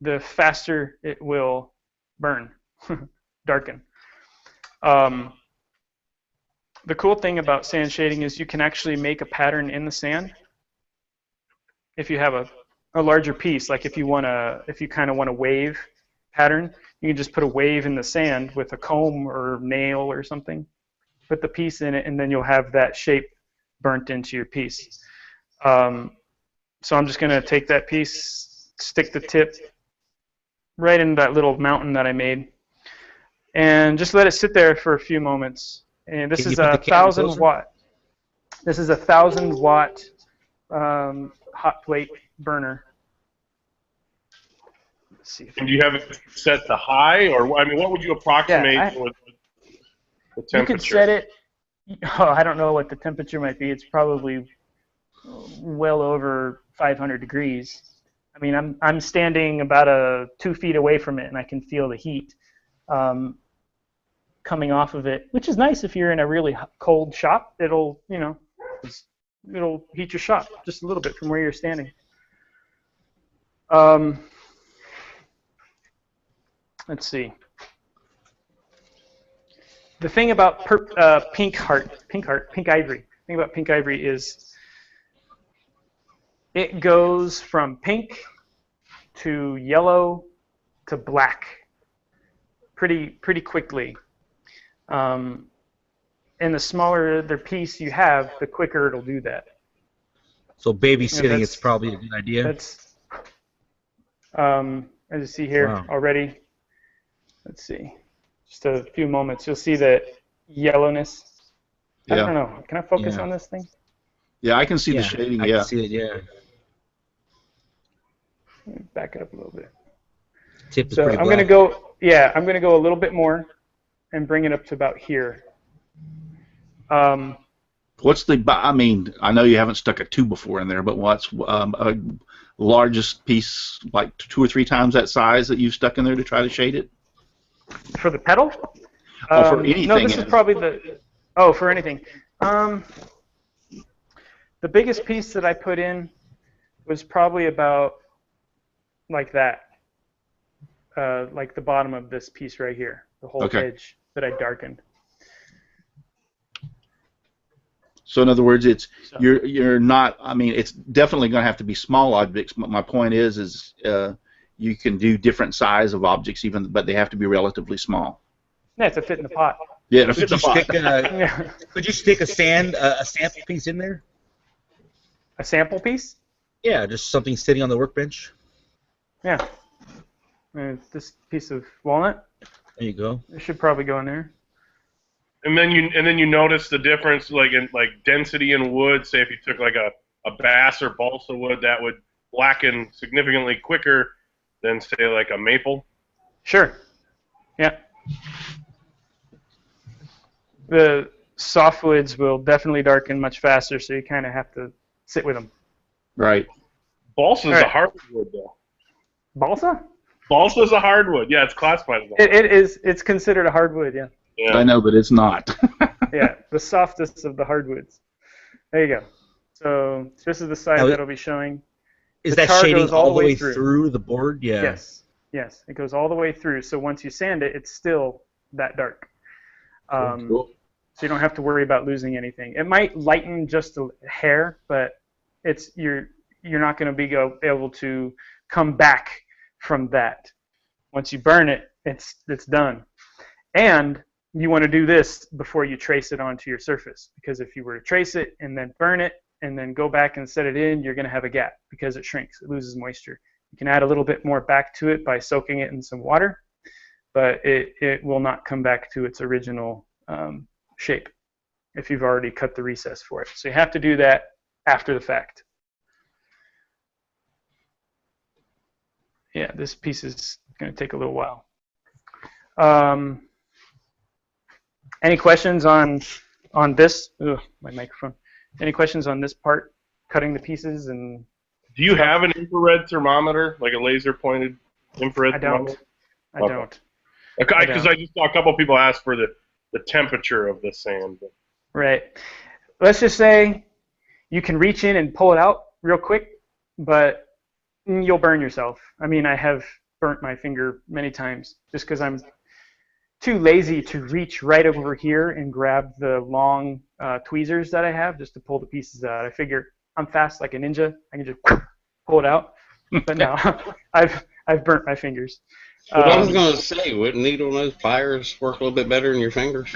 the faster it will burn, darken. The cool thing about sand shading is you can actually make a pattern in the sand. If you have a larger piece, like if you kind of want a wave pattern, you can just put a wave in the sand with a comb or nail or something. Put the piece in it, and then you'll have that shape burnt into your piece. So I'm just going to take that piece, stick the tip right in that little mountain that I made, and just let it sit there for a few moments. And this is a 1,000 watt. This is a 1,000 watt hot plate burner. Let's see. And do you have it set to high, or I mean, what would you approximate with the temperature? You could set it. Oh, I don't know what the temperature might be. It's probably well over 500 degrees. I mean, I'm standing about 2 feet away from it, and I can feel the heat coming off of it, which is nice if you're in a really cold shop. It'll heat your shop just a little bit from where you're standing. Let's see. The thing about pink ivory. The thing about pink ivory is it goes from pink to yellow to black pretty quickly. And the smaller the piece you have, the quicker it'll do that. So babysitting is probably a good idea. That's as you see here already. Let's see. Just a few moments. You'll see the yellowness. I don't know. Can I focus on this thing? Yeah, I can see the shading. I can see it, yeah. Let me back it up a little bit. Tip is so pretty I'm black. going to go, I'm going to go a little bit more and bring it up to about here. What's I mean, I know you haven't stuck a 2 before in there, but what's a largest piece, like 2 or 3 times that size that you've stuck in there to try to shade it? For the pedal? For anything. No, this is probably for anything. The biggest piece that I put in was probably about like that. Like the bottom of this piece right here, the whole edge that I darkened. So in other words, you're not. I mean, it's definitely going to have to be small objects. But my point is you can do different size of objects, but they have to be relatively small. Yeah, to fit in the pot. Yeah, to fit in the pot. Could you stick a sample piece in there? A sample piece? Yeah, just something sitting on the workbench. Yeah. This piece of walnut. There you go. It should probably go in there. And then you notice the difference, in density in wood. Say if you took like a bass or balsa wood, that would blacken significantly quicker than say like a maple. Sure. Yeah. The softwoods will definitely darken much faster, so you kind of have to sit with them. Right. Balsa is a hardwood, though. Balsa? Balsa is a hardwood. Yeah, it's classified as a hardwood. It is. It's considered a hardwood. Yeah. Yeah. I know, but it's not. Yeah, the softest of the hardwoods. There you go. So this is the side that'll be showing. Is that shading all the way through the board? Yeah. Yes. Yes, it goes all the way through. So once you sand it, it's still that dark. Cool. So you don't have to worry about losing anything. It might lighten just a hair, but you're not going to be able to come back from that. Once you burn it, it's done. And you want to do this before you trace it onto your surface, because if you were to trace it and then burn it and then go back and set it in, you're going to have a gap because it shrinks. It loses moisture. You can add a little bit more back to it by soaking it in some water, but it will not come back to its original shape if you've already cut the recess for it. So you have to do that after the fact. Yeah, this piece is going to take a little while. Any questions on this? Ugh, my microphone. Any questions on this part, cutting the pieces and? Do you have an infrared thermometer, like a laser-pointed infrared thermometer? I don't. Because I just saw a couple people ask for the temperature of the sand. Right. Let's just say you can reach in and pull it out real quick, but you'll burn yourself. I mean, I have burnt my finger many times just because I'm too lazy to reach right over here and grab the long tweezers that I have just to pull the pieces out. I figure I'm fast like a ninja. I can just pull it out. But no, I've burnt my fingers. But I was going to say, wouldn't needle nose pliers work a little bit better in your fingers?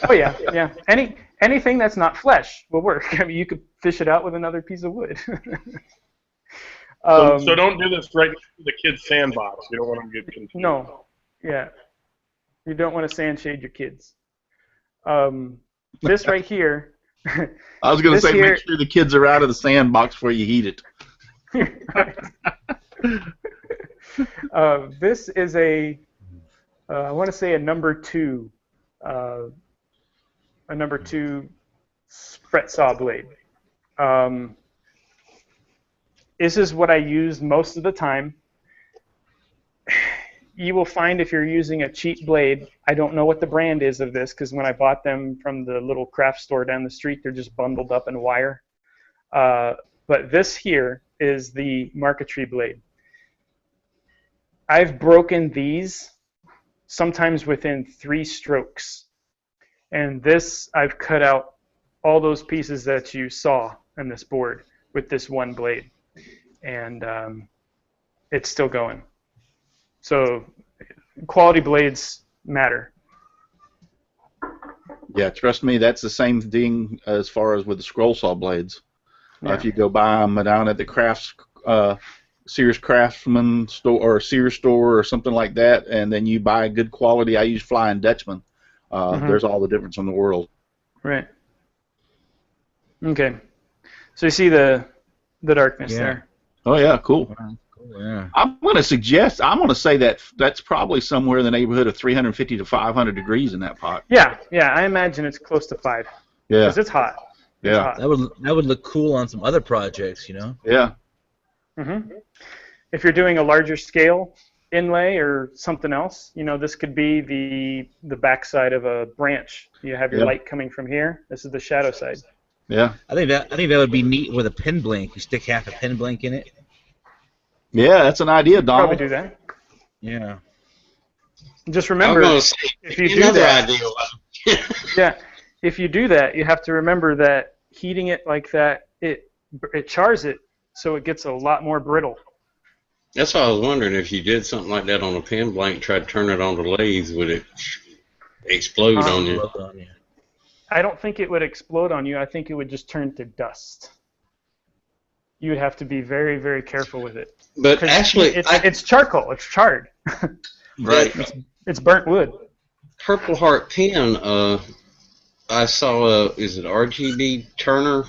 Oh yeah. Anything that's not flesh will work. I mean, you could fish it out with another piece of wood. So don't do this right next to the kid's sandbox. You don't want them to get confused. No. Yeah. You don't want to sand shade your kids. This right here. I was going to say, make sure the kids are out of the sandbox before you heat it. This is I want to say a number 2 fret saw blade. This is what I use most of the time. You will find if you're using a cheap blade, I don't know what the brand is of this, because when I bought them from the little craft store down the street, they're just bundled up in wire. But this here is the marquetry blade. I've broken these sometimes within 3 strokes. And this, I've cut out all those pieces that you saw on this board with this one blade. And it's still going. So quality blades matter. Yeah, trust me, that's the same thing as far as with the scroll saw blades. Yeah. If you go buy them down at the Sears Craftsman store or Sears store or something like that, and then you buy good quality, I use Flying Dutchman. There's all the difference in the world. Right. Okay. So you see the darkness there. Oh yeah, cool. Yeah. I'm going to say that that's probably somewhere in the neighborhood of 350 to 500 degrees in that pot. Yeah, I imagine it's close to 5. Yeah. Because it's hot. It's hot. That would look cool on some other projects, you know. Yeah. If you're doing a larger scale inlay or something else, you know, this could be the backside of a branch. You have your light coming from here. This is the shadow side. Yeah. I think that would be neat with a pen blank. You stick half a pen blank in it. Yeah, that's an idea, Donald. Probably do that. Yeah. Just remember, if you do that, if you do that, you have to remember that heating it like that, it chars it, so it gets a lot more brittle. That's why I was wondering if you did something like that on a pen blank, tried to turn it on the lathe, would it explode on you? I don't think it would explode on you. I think it would just turn to dust. You would have to be very, very careful with it. But actually, it's charcoal. It's charred. Right. It's burnt wood. Purple Heart pen. I saw. Is it RGB Turner?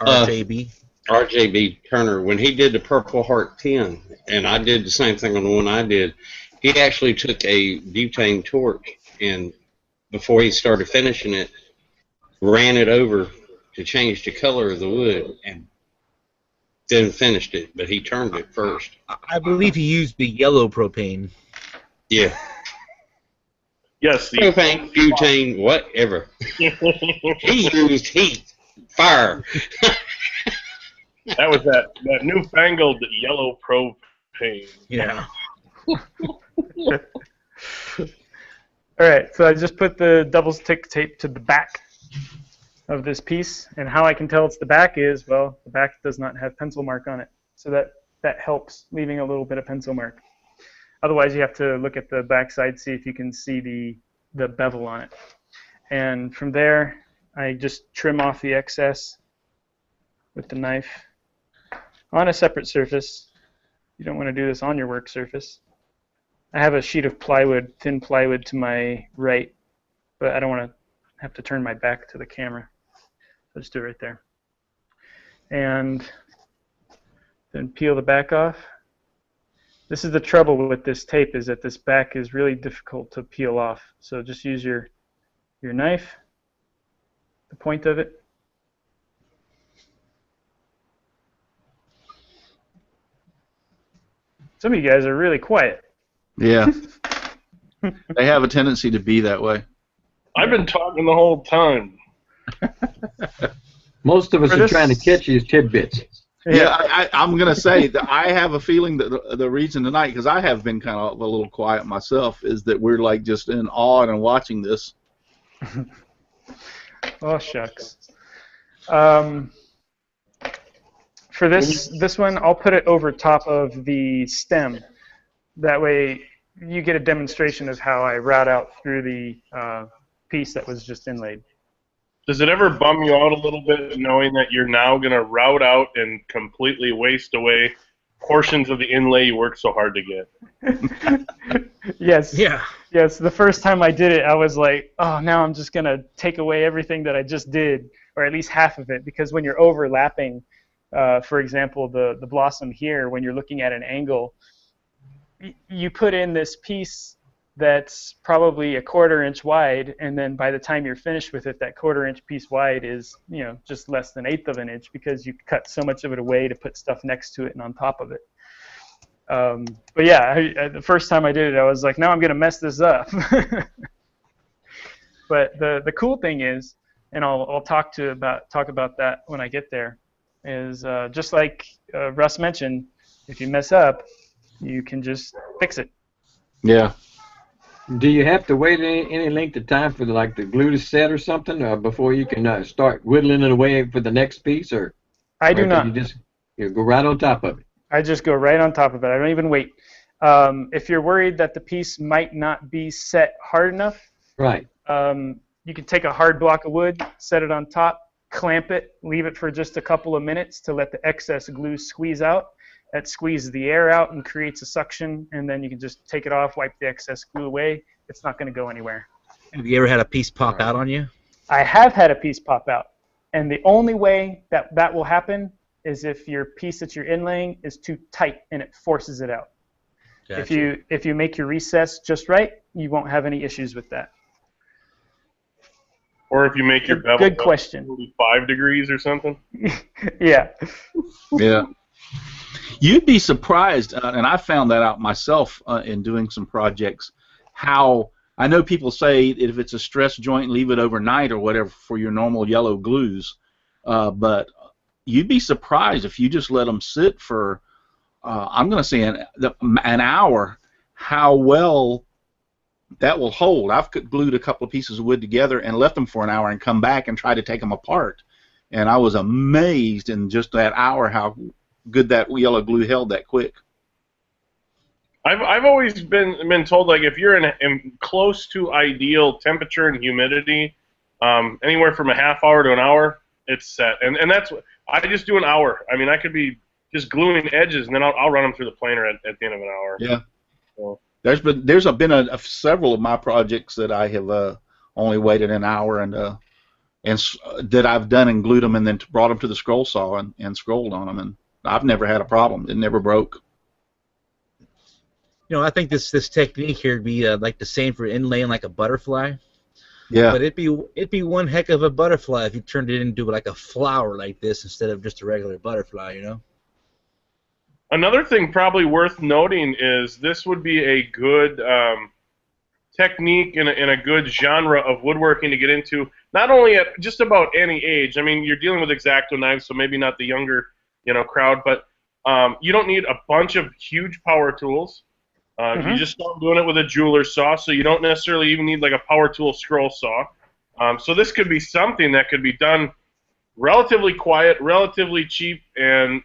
RJB Turner. When he did the Purple Heart pen, and I did the same thing on the one I did. He actually took a butane torch and before he started finishing it, ran it over to change the color of the wood and then finished it, but he turned it first. I believe he used the yellow propane. Yeah. Yes. Propane, butane, whatever. He used heat, fire. That was that newfangled yellow propane. Yeah. All right, so I just put the double stick tape to the back of this piece, and how I can tell it's the back is, well, the back does not have pencil mark on it, so that helps, leaving a little bit of pencil mark. Otherwise, you have to look at the backside, see if you can see the bevel on it. And from there, I just trim off the excess with the knife on a separate surface. You don't want to do this on your work surface. I have a sheet of plywood, thin plywood to my right, but I don't want to have to turn my back to the camera. So just do it right there. And then peel the back off. This is the trouble with this tape, is that this back is really difficult to peel off. So just use your knife, the point of it. Some of you guys are really quiet. Yeah. They have a tendency to be that way. I've been talking the whole time. Most of us are trying to catch these tidbits. Yeah, I'm going to say that I have a feeling that the reason tonight, because I have been kind of a little quiet myself, is that we're like just in awe and watching this. Oh, shucks. For this one, I'll put it over top of the stem. That way you get a demonstration of how I route out through the piece that was just inlaid. Does it ever bum you out a little bit knowing that you're now going to route out and completely waste away portions of the inlay you worked so hard to get? Yes. Yeah. Yes. The first time I did it, I was like, oh, now I'm just going to take away everything that I just did, or at least half of it, because when you're overlapping, for example, the blossom here, when you're looking at an angle, you put in this piece that's probably a 1/4 inch wide, and then by the time you're finished with it, that 1/4 inch piece wide is, you know, just less than 1/8 of an inch, because you cut so much of it away to put stuff next to it and on top of it. But yeah, the first time I did it, I was like, now I'm going to mess this up. But the cool thing is, and I'll talk about that when I get there, is just like Russ mentioned, if you mess up, you can just fix it. Yeah. Do you have to wait any length of time for the glue to set or something before you can start whittling it away for the next piece, or? I do not. You go right on top of it. I just go right on top of it. I don't even wait. If you're worried that the piece might not be set hard enough, right? You can take a hard block of wood, set it on top, clamp it, leave it for just a couple of minutes to let the excess glue squeeze out. That squeezes the air out and creates a suction, and then you can just take it off, wipe the excess glue away. It's not going to go anywhere. Have you ever had a piece pop out on you? I have had a piece pop out, and the only way that will happen is if your piece that you're inlaying is too tight and it forces it out. Gotcha. If you make your recess just right, you won't have any issues with that. Or if you make your bevel good question. 45 degrees or something. Yeah. Yeah. You'd be surprised, and I found that out myself in doing some projects, how I know people say if it's a stress joint, leave it overnight or whatever for your normal yellow glues, but you'd be surprised if you just let them sit for, I'm going to say an hour, how well that will hold. I've glued a couple of pieces of wood together and left them for an hour and come back and try to take them apart, and I was amazed in just that hour how good that yellow glue held that quick. I've always been told, like, if you're in close to ideal temperature and humidity, anywhere from a half hour to an hour, it's set. And that's what I just do, an hour. I mean, I could be just gluing edges, and then I'll run them through the planer at the end of an hour. Yeah. So. There's been several of my projects that I have only waited an hour and that I've done and glued them and then brought them to the scroll saw and scrolled on them, and I've never had a problem. It never broke. You know, I think this technique here would be like the same for inlaying like a butterfly. Yeah. But it'd be one heck of a butterfly if you turned it into like a flower like this instead of just a regular butterfly, you know? Another thing probably worth noting is this would be a good technique in a good genre of woodworking to get into, not only at just about any age. I mean, you're dealing with X-Acto knives, so maybe not the younger crowd, but you don't need a bunch of huge power tools. You just start doing it with a jeweler's saw, so you don't necessarily even need like a power tool scroll saw. So this could be something that could be done relatively quiet, relatively cheap, and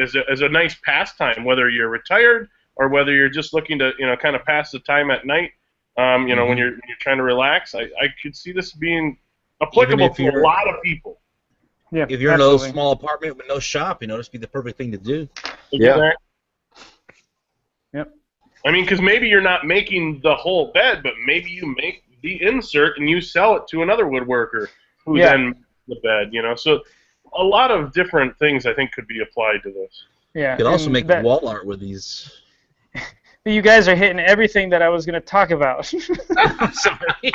as a nice pastime, whether you're retired or whether you're just looking to kind of pass the time at night, when you're trying to relax. I could see this being applicable to a lot of people. Yeah, if you're in a little small apartment with no shop, this would be the perfect thing to do. Yeah. Yep. I mean, because maybe you're not making the whole bed, but maybe you make the insert and you sell it to another woodworker who then makes the bed. So a lot of different things I think could be applied to this. Yeah. You could also make wall art with these. You guys are hitting everything that I was going to talk about. I'm sorry.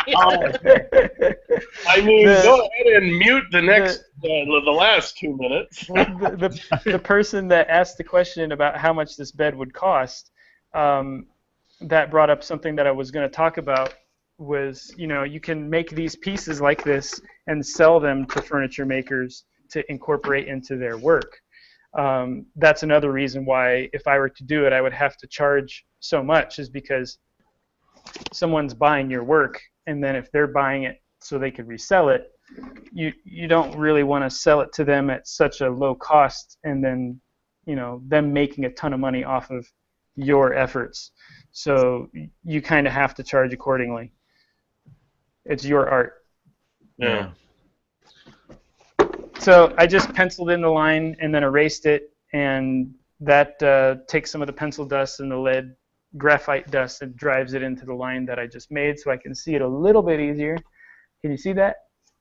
I mean, go ahead and mute the last 2 minutes. the person that asked the question about how much this bed would cost, that brought up something that I was going to talk about. Was you can make these pieces like this and sell them to furniture makers to incorporate into their work. That's another reason why, if I were to do it, I would have to charge so much, is because someone's buying your work, and then if they're buying it so they could resell it, you don't really want to sell it to them at such a low cost, and then them making a ton of money off of your efforts. So you kind of have to charge accordingly. It's your art. Yeah. So I just penciled in the line and then erased it, and that takes some of the pencil dust and the lead graphite dust and drives it into the line that I just made, so I can see it a little bit easier. Can you see that?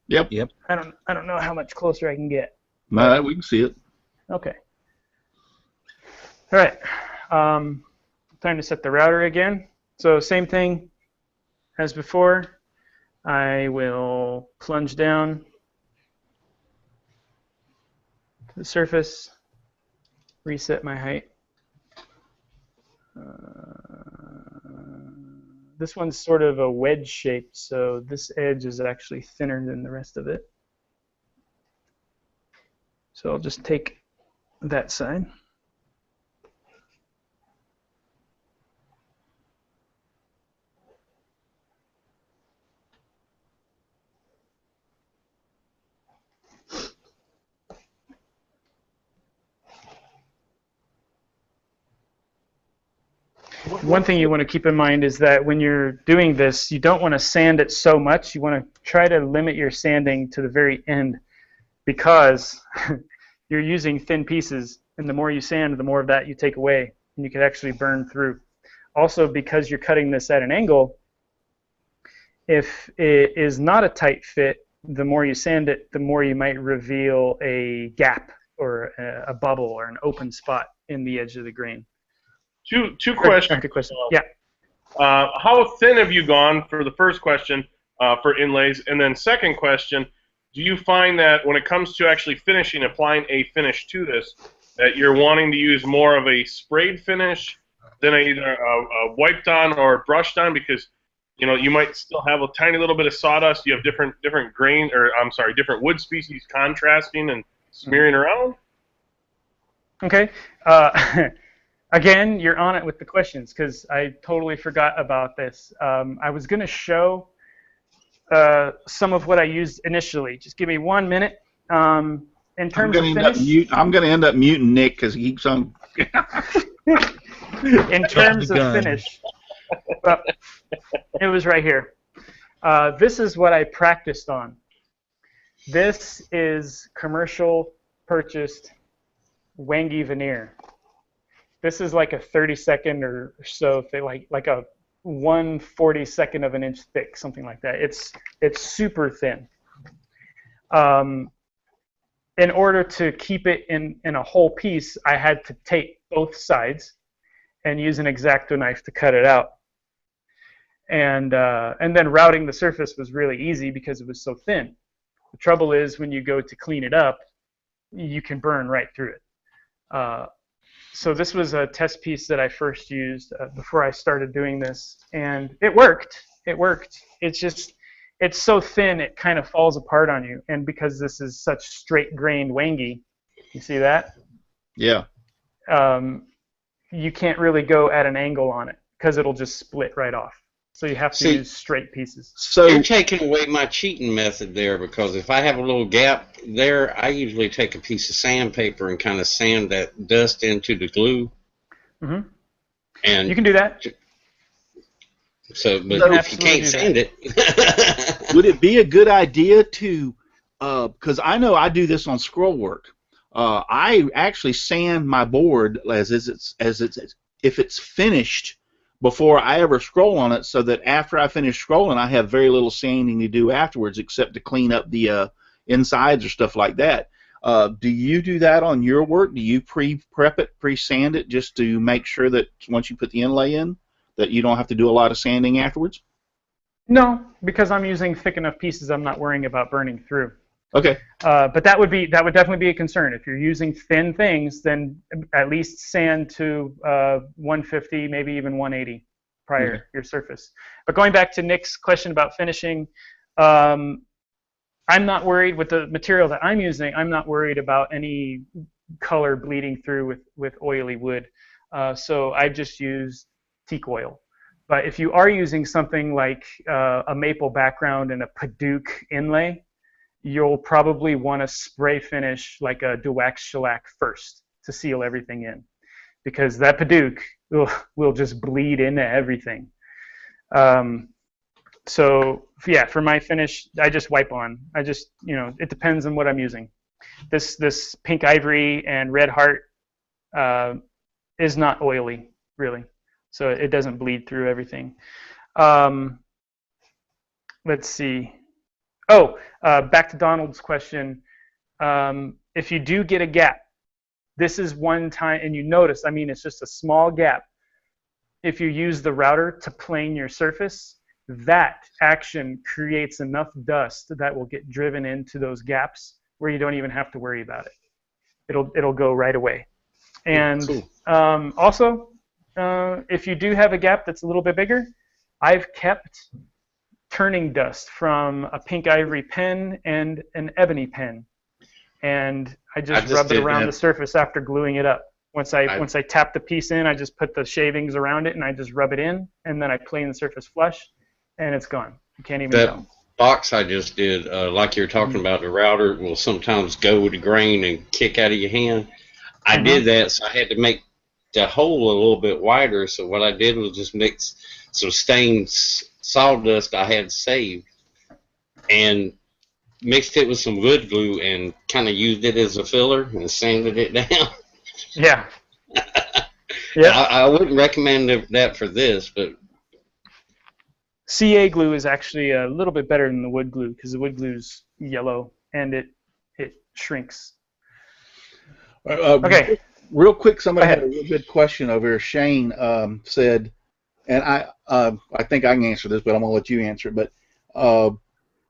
Yep. I don't know how much closer I can get. No, we can see it. Okay. All right. Time to set the router again. So same thing as before. I will plunge down to the surface, reset my height. This one's sort of a wedge shape, so this edge is actually thinner than the rest of it. So I'll just take that side. One thing you want to keep in mind is that when you're doing this, you don't want to sand it so much. You want to try to limit your sanding to the very end, because you're using thin pieces, and the more you sand, the more of that you take away, and you can actually burn through. Also, because you're cutting this at an angle, if it is not a tight fit, the more you sand it, the more you might reveal a gap or a bubble or an open spot in the edge of the grain. Two questions. Good question. Yeah. How thin have you gone, for the first question, for inlays? And then second question, do you find that when it comes to actually finishing, applying a finish to this, that you're wanting to use more of a sprayed finish than either a wiped on or brushed on? Because you might still have a tiny little bit of sawdust. You have different grain, or different wood species contrasting and smearing around. Okay. Again, you're on it with the questions, because I totally forgot about this. I was going to show some of what I used initially. Just give me 1 minute. In terms of finish, I'm going to end up muting Nick because he keeps on. In terms of finish, well, it was right here. This is what I practiced on. This is commercial purchased wangi veneer. This is like a 30-second or so thing, like a 1/42 of an inch thick, something like that. It's super thin. In order to keep it in a whole piece, I had to tape both sides and use an X-Acto knife to cut it out. And then routing the surface was really easy because it was so thin. The trouble is, when you go to clean it up, you can burn right through it. So this was a test piece that I first used before I started doing this, and it worked. It worked. It's just, it's so thin it kind of falls apart on you, and because this is such straight-grained wangi, you see that? Yeah. You can't really go at an angle on it because it'll just split right off. So you have to use straight pieces. So you're taking away my cheating method there, because if I have a little gap there, I usually take a piece of sandpaper and kind of sand that dust into the glue. Mm-hmm. And You can do that. so, but So- if you can't sand it, Would it be a good idea to, because I know I do this on scroll work. I actually sand my board as if it's finished before I ever scroll on it, so that after I finish scrolling, I have very little sanding to do afterwards, except to clean up the insides or stuff like that. Do you do that on your work? Do you pre-prep it, pre-sand it, just to make sure that once you put the inlay in, that you don't have to do a lot of sanding afterwards? No, because I'm using thick enough pieces, I'm not worrying about burning through. Okay. But that would definitely be a concern. If you're using thin things, then at least sand to 150, maybe even 180 prior your surface. But going back to Nick's question about finishing, I'm not worried with the material that I'm using. I'm not worried about any color bleeding through with oily wood. So I just use teak oil. But if you are using something like a maple background and a Paduke inlay, you'll probably want to spray finish like a Duax shellac first to seal everything in, because that Paduke will just bleed into everything. So yeah, for my finish, I just wipe on. It depends on what I'm using. This pink ivory and red heart is not oily, really, so it doesn't bleed through everything. Let's see. Oh, back to Donald's question. If you do get a gap, this is one time, and you notice, I mean, it's just a small gap. If you use the router to plane your surface, that action creates enough dust that will get driven into those gaps where you don't even have to worry about it. It'll go right away. And also, if you do have a gap that's a little bit bigger, I've kept turning dust from a pink ivory pen and an ebony pen, and I just rub it around the surface after gluing it up. Once I tap the piece in, I just put the shavings around it and I just rub it in, and then I plane the surface flush, and it's gone. You can't even tell. Box I just did, like you're talking about, the router will sometimes go with the grain and kick out of your hand. I did that, so I had to make the hole a little bit wider. So what I did was just mix some stained sawdust I had saved and mixed it with some wood glue and kind of used it as a filler and sanded it down. Yeah. Yeah. I wouldn't recommend that for this, but CA glue is actually a little bit better than the wood glue, because the wood glue's yellow and it shrinks. Okay. Real quick, somebody had a real good question over here. Shane said, and I think I can answer this, but I'm going to let you answer it. But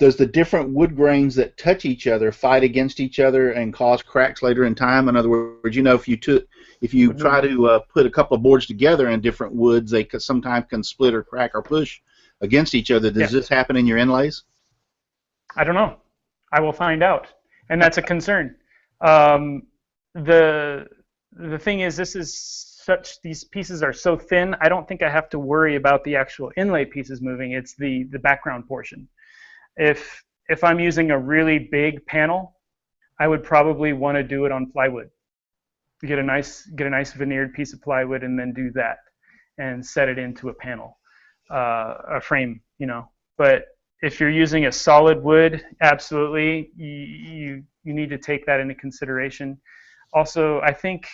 does the different wood grains that touch each other fight against each other and cause cracks later in time? In other words, if you try to put a couple of boards together in different woods, they sometimes can split or crack or push against each other. Does this happen in your inlays? I don't know. I will find out, and that's a concern. The thing is, these pieces are so thin, I don't think I have to worry about the actual inlay pieces moving. It's the background portion. If I'm using a really big panel, I would probably want to do it on plywood. Get a nice veneered piece of plywood and then do that and set it into a panel, a frame, But if you're using a solid wood, absolutely, you need to take that into consideration. Also, I think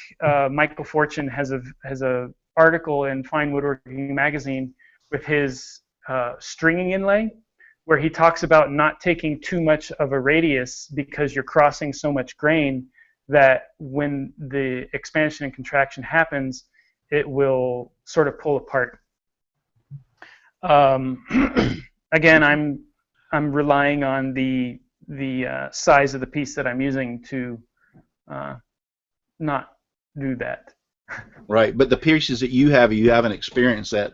Michael Fortune has a article in Fine Woodworking magazine with his stringing inlay, where he talks about not taking too much of a radius because you're crossing so much grain that when the expansion and contraction happens, it will sort of pull apart. Again, I'm relying on the size of the piece that I'm using to not do that. Right, but the pieces that you haven't experienced that.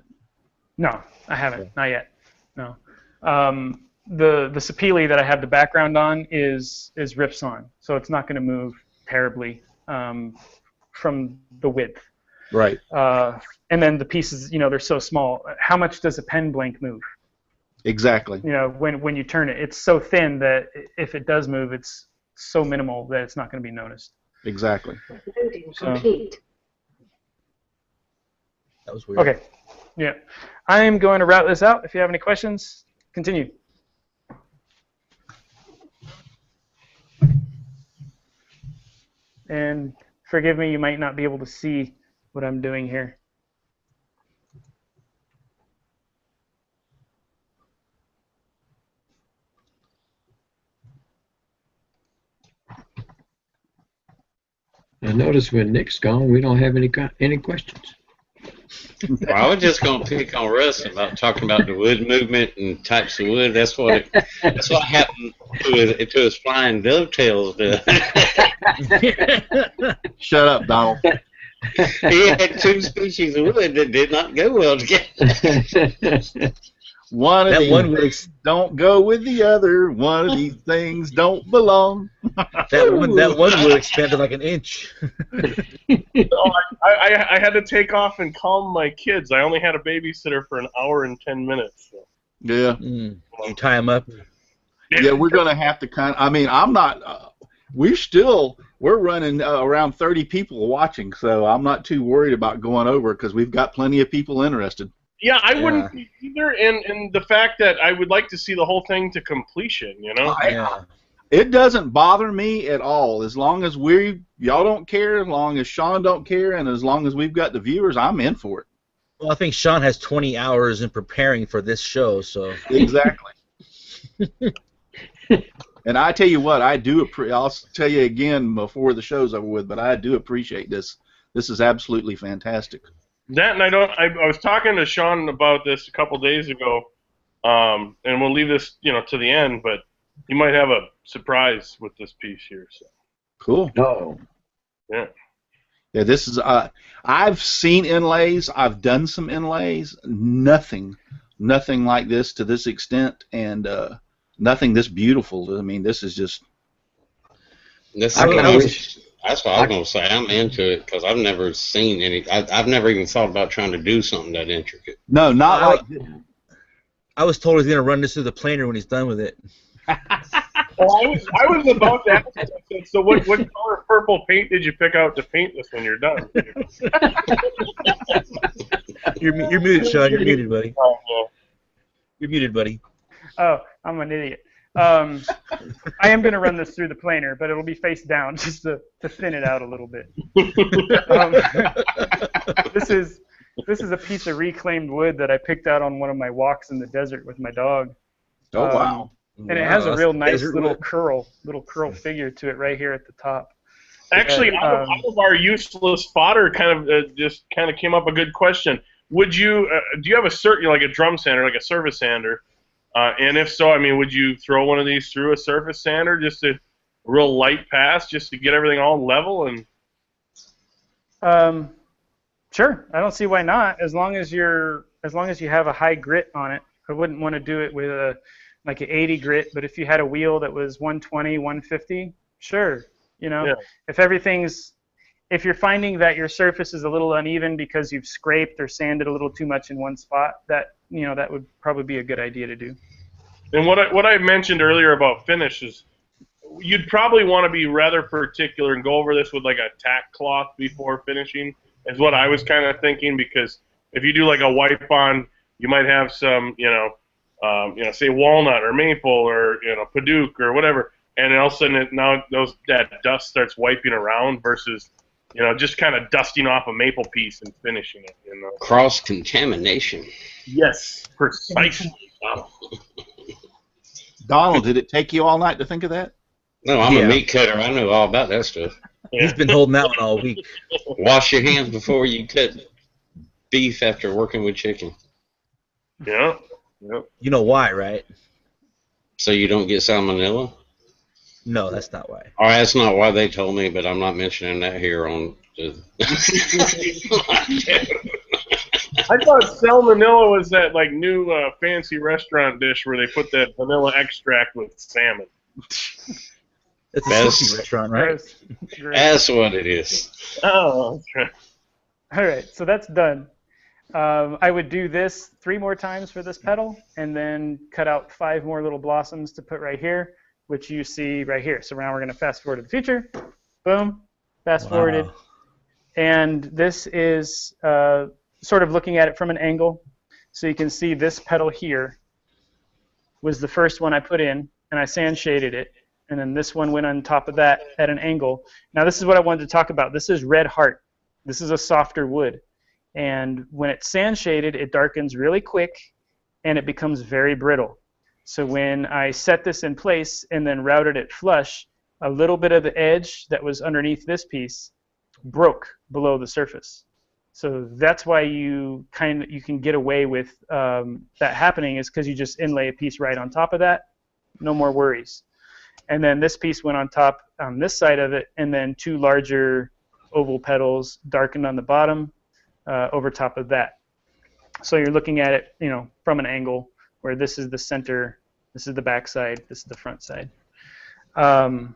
No, I haven't, not yet. No. The sapele that I have the background on is Ripsawn, so it's not going to move terribly from the width. Right. And then the pieces, they're so small. How much does a pen blank move? Exactly. When you turn it, it's so thin that if it does move, it's so minimal that it's not going to be noticed. Exactly. Loading complete. That was weird. Okay. Yeah. I'm going to route this out. If you have any questions, continue. And forgive me, you might not be able to see what I'm doing here. I notice when Nick's gone, we don't have any questions. Well, I was just gonna pick on Russ about talking about the wood movement and types of wood. That's what happened to his flying dovetails. Shut up, Donald. He had two species of wood that did not go well together. One of That these one would things don't go with the other. One of these things don't belong. that one would expand to like an inch. So I had to take off and calm my kids. I only had a babysitter for an hour and 10 minutes. So. Yeah. You tie them up. Yeah, we're going to have to I'm not, we're running around 30 people watching, so I'm not too worried about going over because we've got plenty of people interested. Yeah, I wouldn't be either, and the fact that I would like to see the whole thing to completion, you know? It doesn't bother me at all. As long as y'all don't care, as long as Sean don't care, and as long as we've got the viewers, I'm in for it. Well, I think Sean has 20 hours in preparing for this show, so. Exactly. And I tell you what, I'll tell you again before the show's over with, but I do appreciate this. This is absolutely fantastic. That, and I was talking to Sean about this a couple days ago, and we'll leave this, to the end, but you might have a surprise with this piece here. So. Cool. No. Yeah. Yeah, this is, I've seen inlays, I've done some inlays, nothing like this to this extent, and nothing this beautiful. I mean, this is just... That's what I was going to say. I'm into it because I've never seen any. I've never even thought about trying to do something that intricate. No, not like. I was told he's going to run this through the planer when he's done with it. Well, I was about to ask you, so what color purple paint did you pick out to paint this when you're done? You're muted, Sean. You're muted, buddy. Oh, well. You're muted, buddy. Oh, I'm an idiot. I am going to run this through the planer, but it'll be face down just to thin it out a little bit. This is a piece of reclaimed wood that I picked out on one of my walks in the desert with my dog. Oh, wow. And it has a real nice little curl figure to it right here at the top. Actually, out of our useless fodder, just came up a good question. Would you do you have a drum sander, like a surface sander? And if so, would you throw one of these through a surface sander, just a real light pass, just to get everything all level? And sure, I don't see why not. As long as you have a high grit on it. I wouldn't want to do it with an 80 grit, but if you had a wheel that was 120, 150, sure. Yeah. If you're finding that your surface is a little uneven because you've scraped or sanded a little too much in one spot, that would probably be a good idea to do. And what I mentioned earlier about finish is you'd probably want to be rather particular and go over this with like a tack cloth before finishing, is what I was kind of thinking, because if you do like a wipe on, you might have some, say walnut or maple or padauk or whatever, and all of a sudden that dust starts wiping around versus just kind of dusting off a maple piece and finishing it. Cross contamination. Yes, precisely. Donald, did it take you all night to think of that? No, I'm a meat cutter. I know all about that stuff. Yeah. He's been holding that one all week. Wash your hands before you cut beef after working with chicken. Yeah. You know why, right? So you don't get salmonella? No, that's not why. All right, that's not why they told me, but I'm not mentioning that here on the... I thought salmonella was that new fancy restaurant dish where they put that vanilla extract with salmon. It's a sushi restaurant, right? That's what it is. Oh, okay. All right, so that's done. I would do this 3 more times for this petal, and then cut out 5 more little blossoms to put right here, which you see right here. So now we're going to fast forward to the future. Boom, fast forwarded. And this is sort of looking at it from an angle. So you can see this pedal here was the first one I put in, and I sand shaded it, and then this one went on top of that at an angle. Now this is what I wanted to talk about. This is red heart. This is a softer wood, and when it's sand shaded, it darkens really quick, and it becomes very brittle. So when I set this in place and then routed it flush, a little bit of the edge that was underneath this piece broke below the surface. So that's why you can get away with that happening, is because you just inlay a piece right on top of that, no more worries. And then this piece went on top on this side of it, and then 2 larger oval petals darkened on the bottom over top of that. So you're looking at it, you know, from an angle where this is the center, this is the back side, this is the front side. And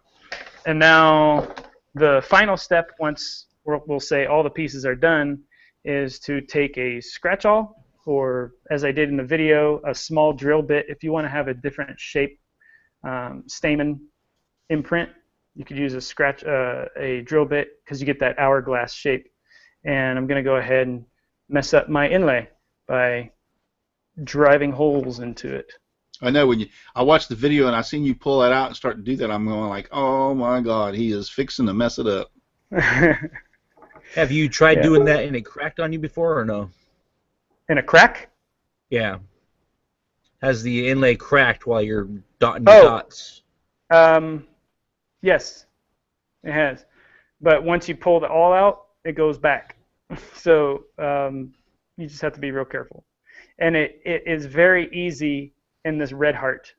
now the final step, once we'll say all the pieces are done, is to take a scratch-awl, or as I did in the video, a small drill bit. If you want to have a different shape stamen imprint, you could use a drill bit, because you get that hourglass shape. And I'm going to go ahead and mess up my inlay by driving holes into it. I know when I watched the video and I seen you pull that out and start to do that, I'm going like, oh my God, he is fixing to mess it up. Have you tried doing that and it cracked on you before, or no? In a crack? Yeah. Has the inlay cracked while you're dotting your dots? Yes, it has. But once you pull it all out, it goes back. So you just have to be real careful. And it is very easy in this red heart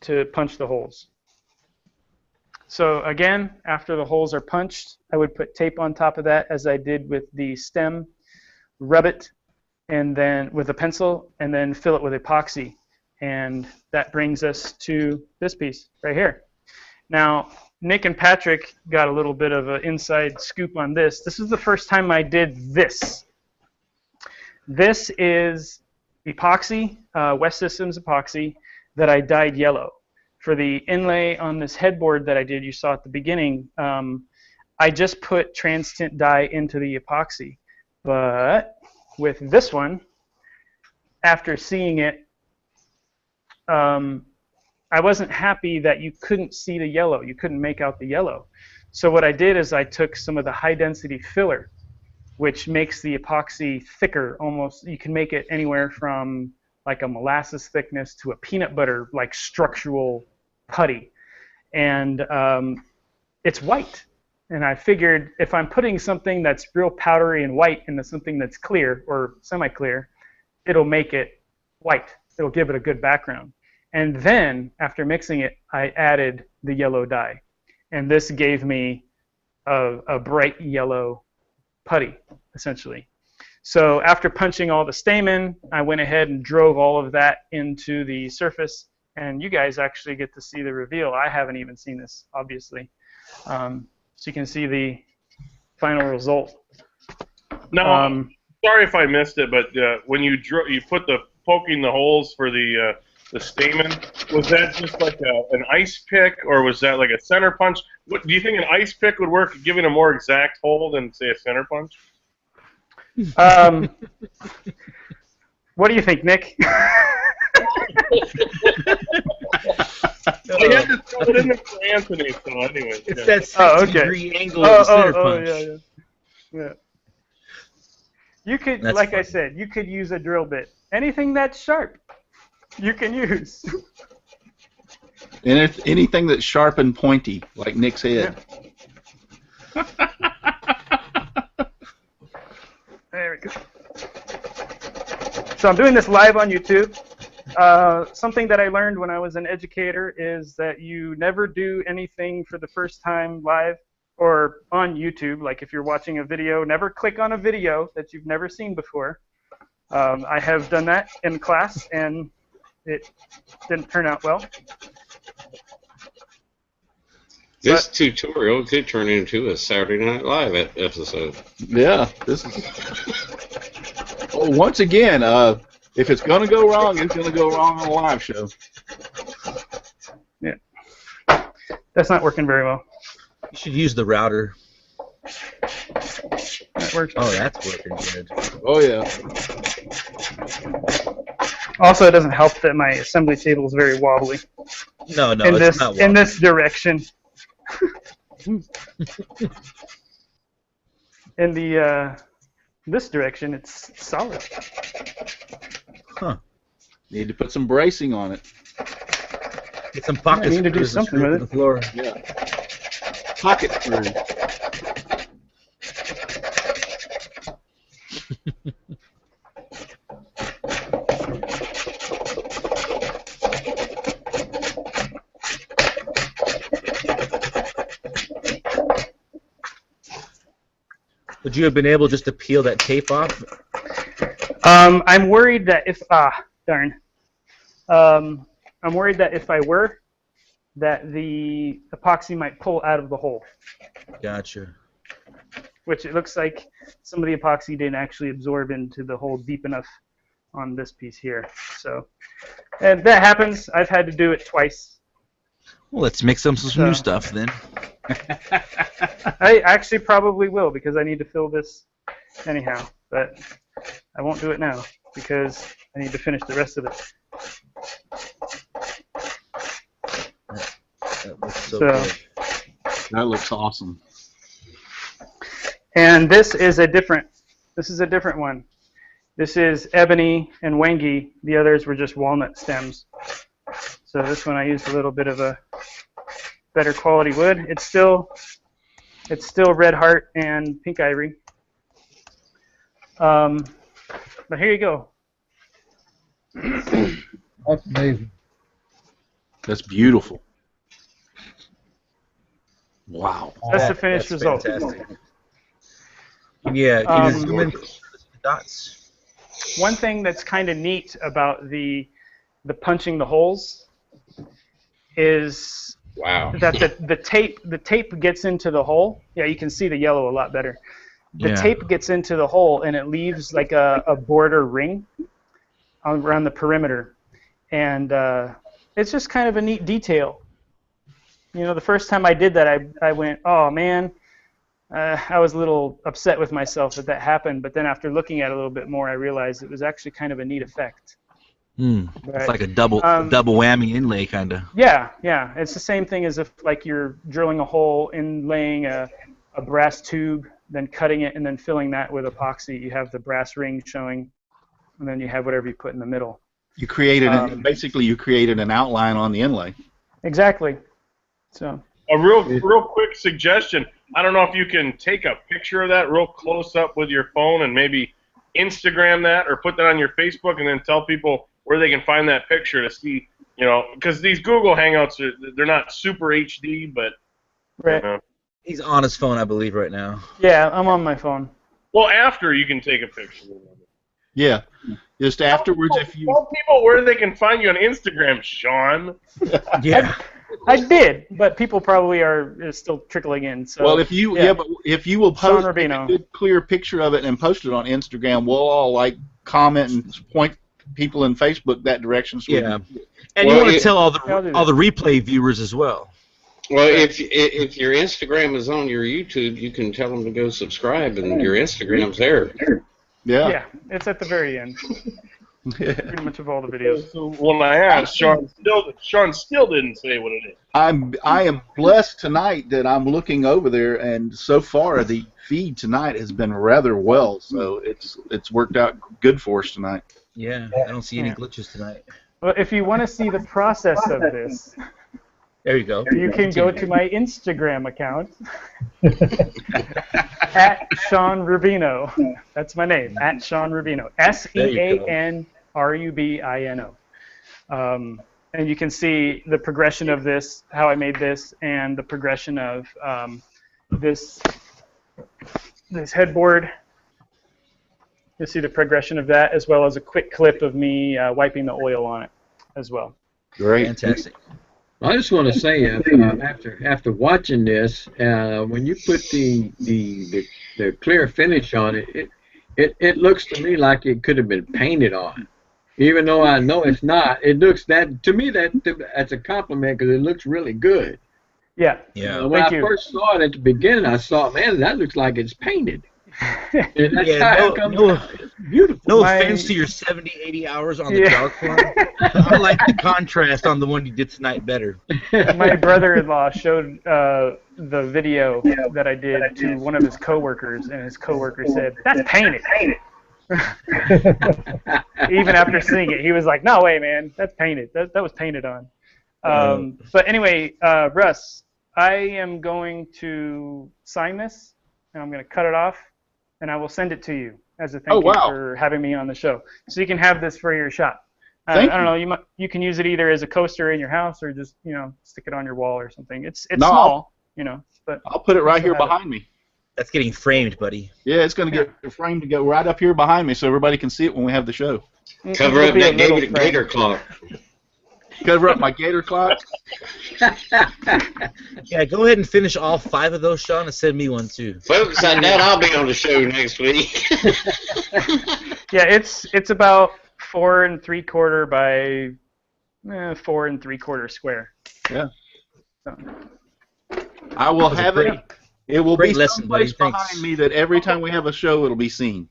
to punch the holes. So again, after the holes are punched, I would put tape on top of that, as I did with the stem, rub it, and then with a pencil, and then fill it with epoxy. And that brings us to this piece right here. Now, Nick and Patrick got a little bit of an inside scoop on this. This is the first time I did this. This is epoxy, West Systems epoxy, that I dyed yellow. For the inlay on this headboard that I did, you saw at the beginning, I just put trans-tint dye into the epoxy. But with this one, after seeing it, I wasn't happy that you couldn't see the yellow. You couldn't make out the yellow. So what I did is I took some of the high-density filler, which makes the epoxy thicker. Almost, you can make it anywhere from like a molasses thickness to a peanut butter like structural putty, and it's white. And I figured if I'm putting something that's real powdery and white into something that's clear or semi-clear, it'll make it white. It'll give it a good background. And then after mixing it, I added the yellow dye, and this gave me a bright yellow putty, essentially. So after punching all the stamen, I went ahead and drove all of that into the surface, and you guys actually get to see the reveal. I haven't even seen this, obviously. So you can see the final result. No, sorry if I missed it, but when you put the poking the holes for the stamen, was that just like an ice pick, or was that like a center punch? What, do you think an ice pick would work, giving a more exact hole than, say, a center punch? What do you think, Nick? I had to throw it in there for Anthony, so anyway. It's that 60-degree angle of the center punch. Yeah. You could, that's like funny. I said, you could use a drill bit. Anything that's sharp, you can use. And if anything that's sharp and pointy, like Nick's head. Yeah. There we go. So I'm doing this live on YouTube. Something that I learned when I was an educator is that you never do anything for the first time live or on YouTube. Like if you're watching a video, never click on a video that you've never seen before. I have done that in class, and it didn't turn out well. This tutorial could turn into a Saturday Night Live episode. Yeah, this is. Oh, once again, if it's going to go wrong, it's going to go wrong on a live show. Yeah, that's not working very well. You should use the router. That works. Oh, that's working good. Oh yeah. Also, it doesn't help that my assembly table is very wobbly No, in it's not in this direction. In the this direction, it's solid. Huh. Need to put some bracing on it. Get some pocket I need to do screws and something screw with to the floor. Yeah. Pocket screw. Would you have been able just to peel that tape off? I'm worried that if darn. I'm worried that if I were, that the epoxy might pull out of the hole. Gotcha. Which it looks like some of the epoxy didn't actually absorb into the hole deep enough on this piece here. So, and that happens. I've had to do it twice. Well, let's mix some new stuff then. I actually probably will because I need to fill this anyhow, but I won't do it now because I need to finish the rest of it. That looks so good. That looks awesome. And this is a different one. This is ebony and wangi. The others were just walnut stems. So this one I used a little bit of a better quality wood. It's still red heart and pink ivory. But here you go. That's amazing. That's beautiful. Wow. That's the finished result. Fantastic. Yeah, can you zoom in the dots? One thing that's kind of neat about the punching the holes is that the tape gets into the hole. Yeah, you can see the yellow a lot better. The tape gets into the hole and it leaves like a border ring around the perimeter, and it's just kind of a neat detail. You know, the first time I did that, I went, oh man, I was a little upset with myself that happened, but then after looking at it a little bit more, I realized it was actually kind of a neat effect. It's like a double whammy inlay, kind of. Yeah, it's the same thing as if like you're drilling a hole, inlaying a brass tube, then cutting it, and then filling that with epoxy. You have the brass ring showing, and then you have whatever you put in the middle. You created basically you created an outline on the inlay. Exactly. So a real quick suggestion. I don't know if you can take a picture of that real close up with your phone and maybe Instagram that or put that on your Facebook and then tell people where they can find that picture to see, you know, because these Google Hangouts, they're not super HD, but... Right. You know. He's on his phone, I believe, right now. Yeah, I'm on my phone. Well, after you can take a picture. Yeah. Just afterwards, if you... Tell people where they can find you on Instagram, Sean. Yeah. I did, but people probably are still trickling in. So well, if you but if you will post a good clear picture of it and post it on Instagram, we'll all like comment and point people in Facebook that direction. So and you want to tell all the replay viewers as well. Well, if your Instagram is on your YouTube, you can tell them to go subscribe, and your Instagram's there. Yeah, it's at the very end. Pretty much of all the videos. So when I asked, Sean still didn't say what it is. I am blessed tonight that I'm looking over there, and so far the feed tonight has been rather well. So it's worked out good for us tonight. Yeah, I don't see any glitches tonight. Well, if you want to see the process of this, there you go. You can go to my Instagram account at Sean Rubino. That's my name, at Sean Rubino. SeanRubino. And you can see the progression of this, how I made this, and the progression of this headboard. You'll see the progression of that, as well as a quick clip of me wiping the oil on it as well. Great. Fantastic. I just want to say, after watching this, when you put the clear finish on it, it looks to me like it could have been painted on. Even though I know it's not, it looks to me that's a compliment because it looks really good. Yeah. Yeah. When Thank I you. first saw it at the beginning, I thought, man, that looks like it's painted. And that's Yeah, how it comes out. It's beautiful. No My- offense to your 70, 80 hours on the Yeah. dark one. I like the contrast on the one you did tonight better. My brother-in-law showed the video that I did to one of his coworkers, and his coworker said, "That's painted." Even after seeing it, he was like, "No way, man, that's painted. That was painted on." But anyway, Russ, I am going to sign this, and I'm going to cut it off, and I will send it to you as a thank you for having me on the show. So you can have this for your shop. I don't know. You can use it either as a coaster in your house or just stick it on your wall or something. It's small, but I'll put it right here behind me. That's getting framed, buddy. Yeah, it's going to get framed to go right up here behind me so everybody can see it when we have the show. Cover up that gator clock. Cover up my gator clock. Yeah, go ahead and finish all 5 of those, Sean, and send me one too. Folks, I doubt I'll be on the show next week. Yeah, it's about 4 3/4 by 4 3/4 square. Yeah. So. I will have it. It will be someplace behind me that every time we have a show, it'll be seen.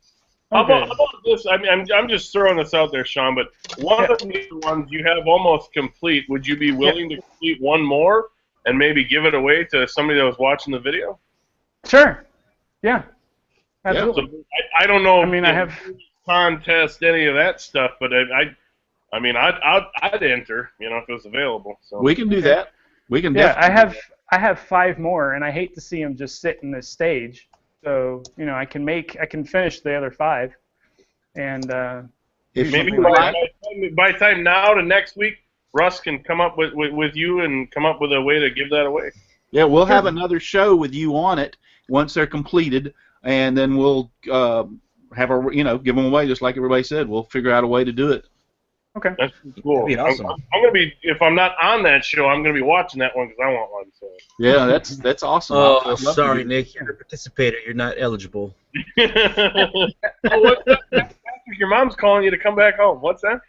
How about this? I mean, I'm just throwing this out there, Sean, but one of the ones you have almost complete, would you be willing to complete one more and maybe give it away to somebody that was watching the video? Sure. Yeah. Absolutely. So, I don't know. I mean, I have contest any of that stuff, but I'd enter, if it was available. So we can do that. We can. Yeah, I have 5 more, and I hate to see them just sit in this stage. So I can finish the other 5, and maybe by the time now to next week, Russ can come up with you and come up with a way to give that away. Yeah, we'll have another show with you on it once they're completed, and then we'll have give them away just like everybody said. We'll figure out a way to do it. Okay. That's cool. That'd be awesome. I'm gonna be, if I'm not on that show, I'm gonna be watching that one because I want one. So. Yeah, that's awesome. Oh, sorry, Nick. You're a participator. You're not eligible. What's that? Your mom's calling you to come back home. What's that?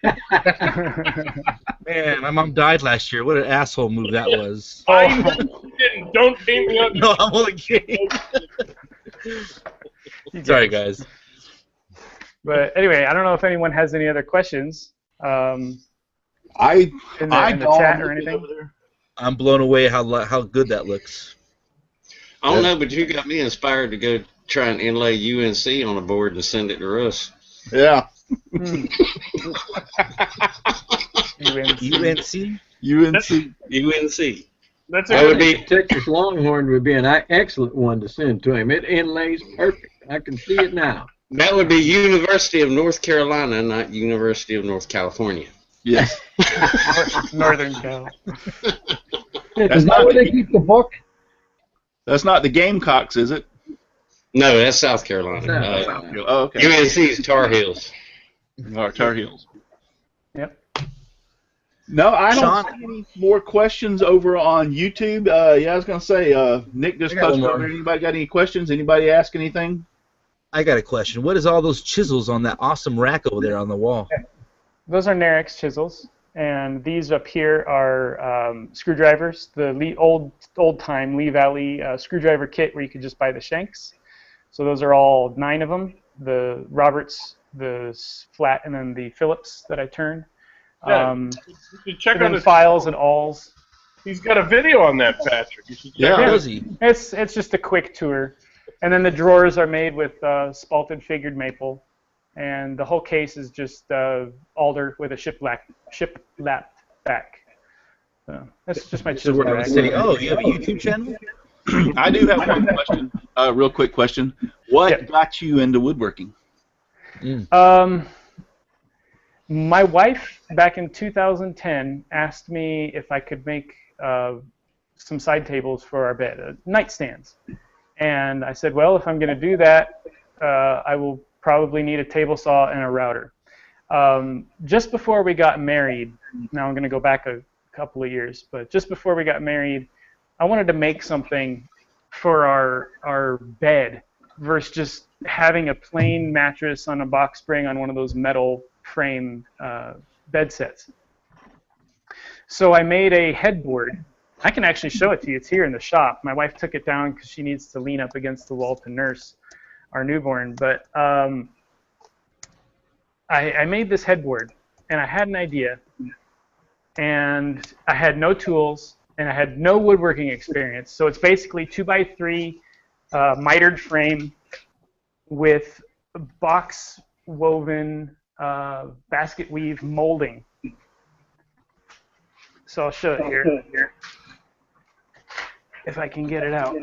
Man, my mom died last year. What an asshole move that was. I didn't. Don't paint me up. No, I'm only kidding. Sorry, guys. But anyway, I don't know if anyone has any other questions. In the chat or anything. I'm blown away how good that looks. I don't know, but you got me inspired to go try and inlay UNC on a board and send it to Russ. Yeah. UNC? UNC. That would be Texas Longhorn would be an excellent one to send to him. It inlays perfect. I can see it now. That would be University of North Carolina, not University of North California. Yes. Northern Cal. Is that where they keep the book? That's not the Gamecocks, is it? No, that's South Carolina. Oh, okay. UNC's Tar Heels. Tar Heels. Yep. No, I don't see any more questions over on YouTube. Yeah, I was going to say, Nick just posted over. Anybody got any questions? Anybody ask anything? I got a question. What is all those chisels on that awesome rack over there on the wall? Those are Narex chisels, and these up here are screwdrivers, the old-time Lee Valley screwdriver kit where you could just buy the shanks. So those are all 9 of them, the Roberts, the flat, and then the Phillips that I turn. Yeah, you should check out the files and alls. He's got a video on that, Patrick. You should check does he? It's just a quick tour. And then the drawers are made with spalted figured maple. And the whole case is just alder with a shiplap back. So that's just my chisel rack. Oh, you have a YouTube channel? I do have one question, real quick question. What got you into woodworking? My wife, back in 2010, asked me if I could make some side tables for our bed, nightstands. And I said, well, if I'm going to do that, I will probably need a table saw and a router. Just before we got married, now I'm going to go back a couple of years, but just before we got married, I wanted to make something for our bed versus just having a plain mattress on a box spring on one of those metal frame bed sets. So I made a headboard I can actually show it to you. It's here in the shop. My wife took it down because she needs to lean up against the wall to nurse our newborn. But I made this headboard, and I had an idea, and I had no tools, and I had no woodworking experience. So it's basically 2x3 mitered frame with box woven basket weave molding. So I'll show it here if I can get it out.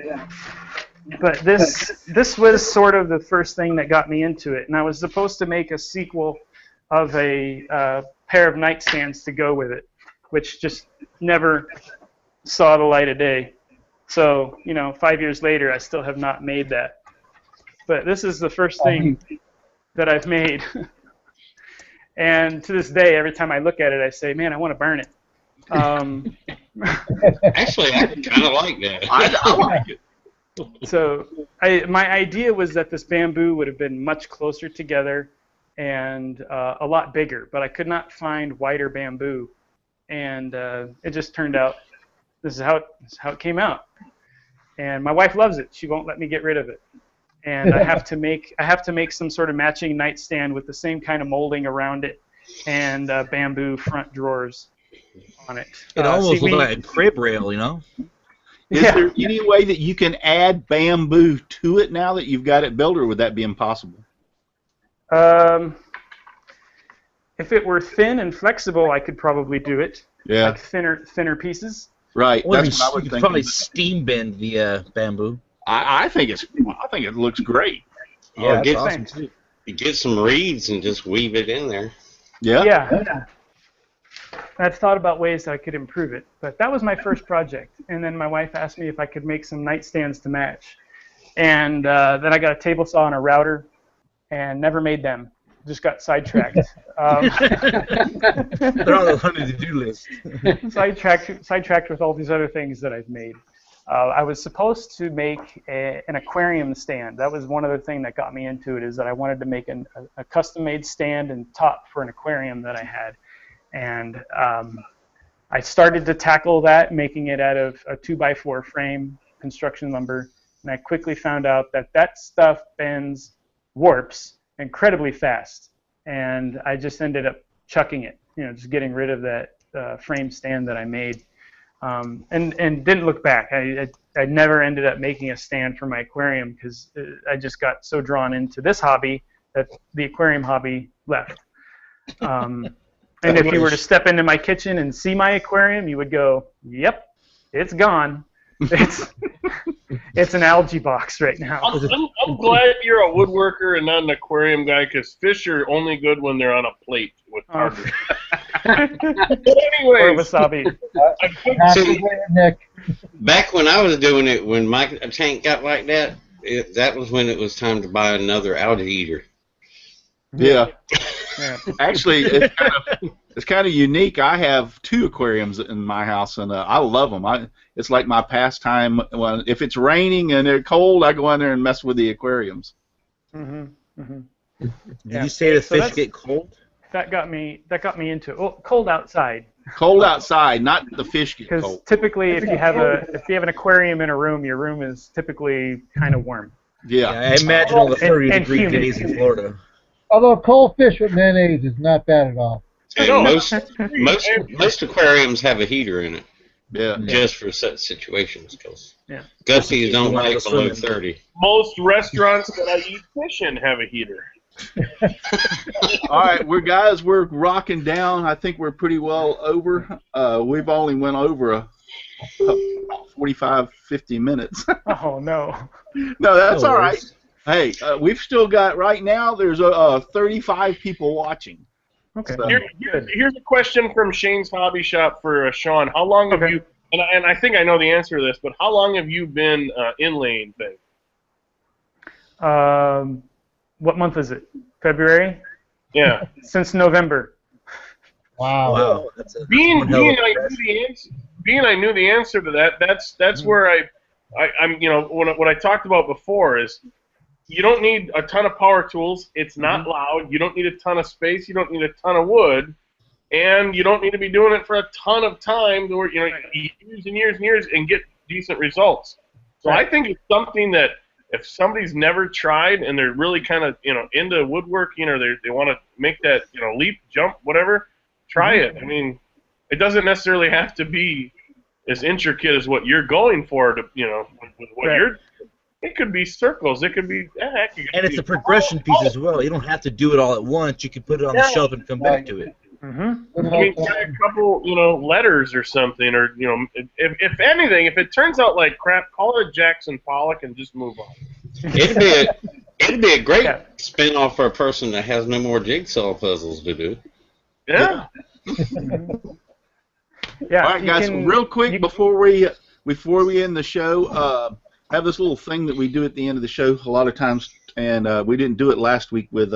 But this was sort of the first thing that got me into it, and I was supposed to make a sequel of a pair of nightstands to go with it, which just never saw the light of day. So, 5 years later, I still have not made that. But this is the first thing that I've made. And to this day, every time I look at it, I say, man, I want to burn it. Actually, I kind of like that. I like it. So my idea was that this bamboo would have been much closer together and a lot bigger, but I could not find wider bamboo. And it just turned out this is how it came out. And my wife loves it. She won't let me get rid of it. And I have to make some sort of matching nightstand with the same kind of molding around it and bamboo front drawers on it. It almost looks like a crib rail, Is there any way that you can add bamboo to it now that you've got it built, or would that be impossible? If it were thin and flexible, I could probably do it. Yeah. Like thinner pieces. Right. Well, That's what I was you thinking. could probably steam bend the bamboo. I think it looks great. Yeah, Or that's awesome too. get some reeds and just weave it in there. Yeah. Yeah. I've thought about ways that I could improve it, but that was my first project. And then my wife asked me if I could make some nightstands to match. And then I got a table saw and a router, and never made them. Just got sidetracked. They're on the to-do list. sidetracked with all these other things that I've made. I was supposed to make an aquarium stand. That was one other thing that got me into it, is that I wanted to make a custom-made stand and top for an aquarium that I had. And I started to tackle that, making it out of a 2x4 frame, construction lumber, and I quickly found out that stuff bends, warps incredibly fast, and I just ended up chucking it, just getting rid of that frame stand that I made, and didn't look back. I never ended up making a stand for my aquarium because I just got so drawn into this hobby that the aquarium hobby left. And if you were to step into my kitchen and see my aquarium, you would go, yep, it's gone. It's an algae box right now. I'm glad you're a woodworker and not an aquarium guy, because fish are only good when they're on a plate with tartar. But anyways, wasabi. See, back when I was doing it, when my tank got like that, that was when it was time to buy another algae eater. Yeah. Actually, it's kind of unique. I have 2 aquariums in my house, and I love them. It's like my pastime. If it's raining and they're cold, I go in there and mess with the aquariums. Did you say the fish get cold? That got me into it. Well, cold outside. Cold outside, not the fish get cold. Because typically, if you have an aquarium in a room, your room is typically kind of warm. Yeah. I imagine all the 30-degree days in Florida. Although cold fish with mayonnaise is not bad at all. And most aquariums have a heater in it. Yeah. Just for such situations, because yeah. gussies don't like below 30. Most restaurants that I eat fish in have a heater. All right, we're rocking down. I think we're pretty well over. We've only went over 45, 50 minutes. Oh no. No, that's all right. Hey, we've still got, right now, there's 35 people watching. Okay. So. Here's a question from Shane's Hobby Shop for Sean. How long have you, and I think I know the answer to this, but how long have you been inlaying things? What month is it? February? Yeah. Since November. Wow. Being I knew the answer to that, that's where I'm what I talked about before is, you don't need a ton of power tools. It's not loud. You don't need a ton of space. You don't need a ton of wood. and you don't need to be doing it for a ton of time, or years and years and years, and get decent results. So I think it's something that if somebody's never tried and they're really kind of into woodworking, or they want to make that leap, jump, whatever, try it. I mean, it doesn't necessarily have to be as intricate as what you're going for. To with what you're. It could be circles. It could be. And it's a progression piece as well. You don't have to do it all at once. You can put it on the shelf and come back to it. Mm-hmm. I mean, try a couple, letters or something, or if anything, if it turns out like crap, call it Jackson Pollock and just move on. It'd be a great spin-off for a person that has no more jigsaw puzzles to do. Yeah. Yeah. All right, guys. Real quick before we end the show, have this little thing that we do at the end of the show a lot of times, and we didn't do it last week with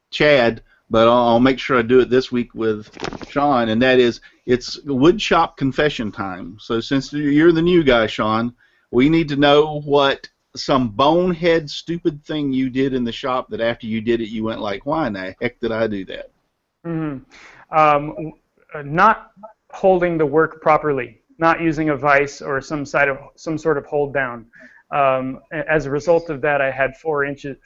Chad, but I'll make sure I do it this week with Sean, and that is it's wood shop confession time. So since you're the new guy, Sean, we need to know what some bonehead stupid thing you did in the shop that after you did it you went like, why in the heck did I do that? Not holding the work properly. Not using a vise or some sort of hold down. As a result of that, I had 4 inches.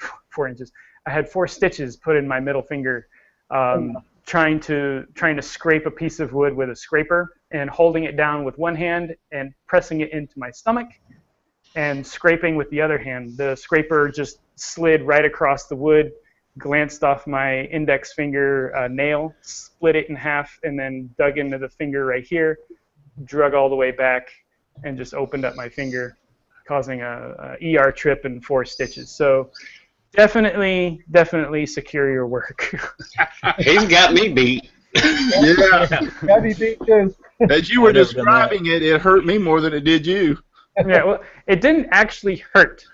I had 4 stitches put in my middle finger, trying to scrape a piece of wood with a scraper and holding it down with one hand and pressing it into my stomach and scraping with the other hand. The scraper just slid right across the wood, glanced off my index finger nail, split it in half, and then dug into the finger right here. Drug all the way back and just opened up my finger, causing a ER trip and 4 stitches. So definitely secure your work. He's got me beat. Yeah. Got me beat too. As you were describing it, it hurt me more than it did you. Yeah, well, it didn't actually hurt.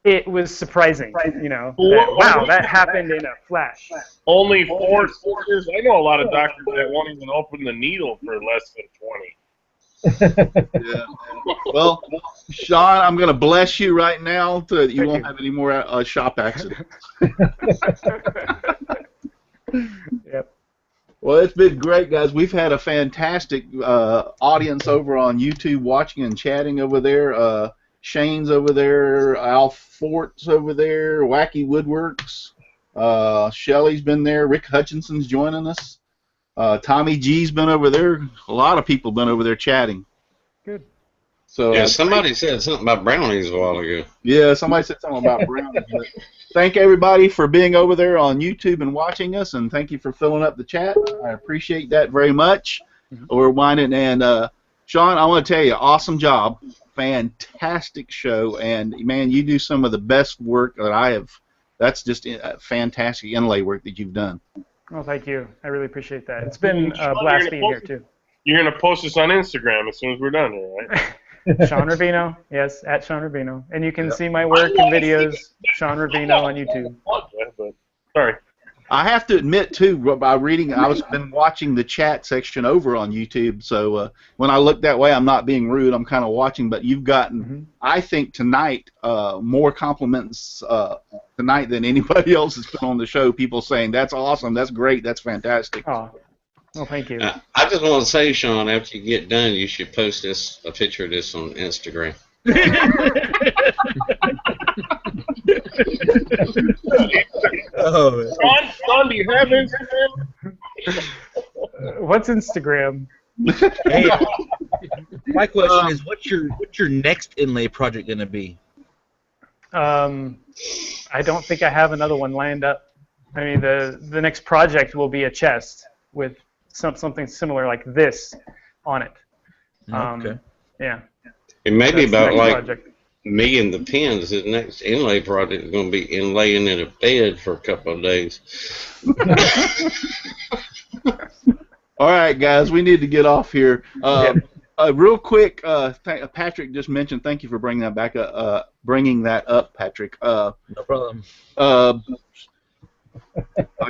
It was surprising, wow, that happened in a flash. Only 4 stitches? I know a lot of doctors that won't even open the needle for less than 20. Yeah. Well, Sean, I'm going to bless you right now so that you won't have any more shop accidents. Yep. Well, it's been great, guys. We've had a fantastic audience over on YouTube watching and chatting over there. Shane's over there, Al Fort's over there, Wacky Woodworks, Shelly's been there, Rick Hutchinson's joining us, Tommy G's been over there. A lot of people been over there chatting. Good. So yeah, somebody said something about brownies a while ago. Yeah, somebody said something about brownies. Thank everybody for being over there on YouTube and watching us, and thank you for filling up the chat. I appreciate that very much. We're winding, and Sean, I want to tell you, awesome job. Fantastic show, and man, you do some of the best work that I have. That's just fantastic inlay work that you've done. Well, thank you. I really appreciate that. It's been a blast being here too. You're gonna post this on Instagram as soon as we're done here, right? Sean Rubino, yes, at Sean Rubino, and you can see my work and videos. Sean Rubino on YouTube. Sorry. I have to admit too, by reading, I've been watching the chat section over on YouTube. So when I look that way, I'm not being rude. I'm kind of watching. But you've gotten, I think tonight, more compliments tonight than anybody else has put on the show. People saying that's awesome, that's great, that's fantastic. Oh, well, thank you. I just want to say, Sean, after you get done, you should post a picture of this on Instagram. Sean, do you have Instagram? What's Instagram? Hey, my question is, what's your next inlay project going to be? I don't think I have another one lined up. I mean, the next project will be a chest with something similar like this on it. Okay. Yeah. It may be about like project. Me and the pins. His next inlay project is going to be inlaying in a bed for a couple of days. All right, guys, we need to get off here. Real quick, Patrick just mentioned. Thank you for bringing that back. Bringing that up, Patrick. No problem. I'll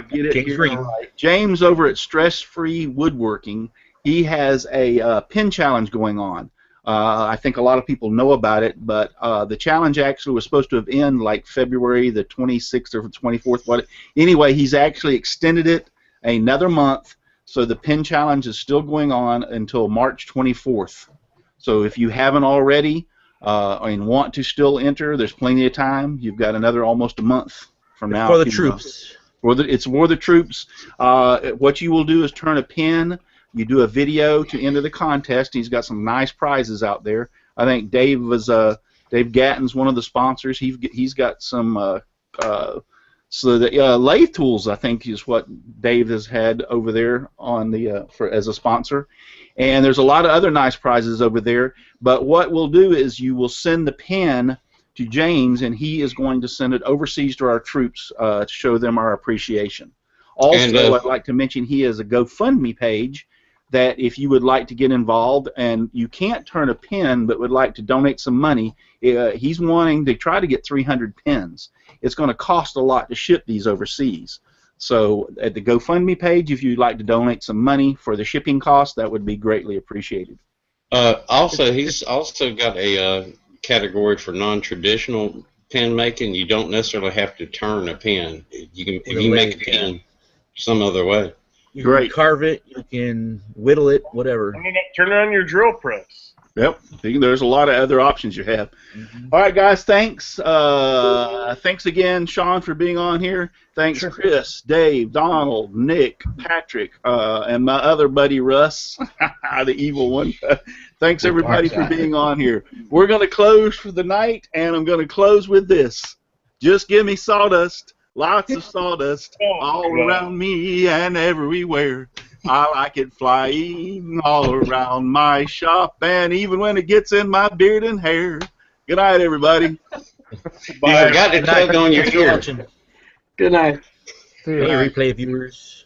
get it James here. Green. Right. James over at Stress Free Woodworking. He has a pin challenge going on. I think a lot of people know about it, but the challenge actually was supposed to have ended like February the 26th or 24th. But anyway, he's actually extended it another month. So the pin challenge is still going on until March 24th. So if you haven't already and want to still enter, there's plenty of time. You've got another almost a month from now. For the troops. It's for the troops. What you will do is turn a pin. You do a video to enter the contest. He's got some nice prizes out there. I think Dave Gatton's one of the sponsors. He's got some. So the lathe tools, I think, is what Dave has had over there on the as a sponsor. And there's a lot of other nice prizes over there. But what we'll do is you will send the pin to James, and he is going to send it overseas to our troops to show them our appreciation. Also, I'd like to mention he has a GoFundMe page that if you would like to get involved and you can't turn a pin but would like to donate some money, he's wanting to try to get 300 pins. It's going to cost a lot to ship these overseas. So at the GoFundMe page, if you'd like to donate some money for the shipping cost, that would be greatly appreciated. Also, he's also got a category for non-traditional pin making. You don't necessarily have to turn a pin. You can, if you make a pin some other way. You can carve it, you can whittle it, whatever. Turn it on your drill press. Yep. There's a lot of other options you have. Mm-hmm. All right, guys, thanks. Thanks again, Sean, for being on here. Thanks, Chris, Dave, Donald, Nick, Patrick, and my other buddy, Russ, the evil one. Thanks, everybody, for being on here. We're going to close for the night, and I'm going to close with this. Just give me sawdust. Lots of sawdust all around me and everywhere. I like it flying all around my shop, and even when it gets in my beard and hair. Good night, everybody. Bye. You forgot to tug on your ear. Good night. Hey, replay viewers.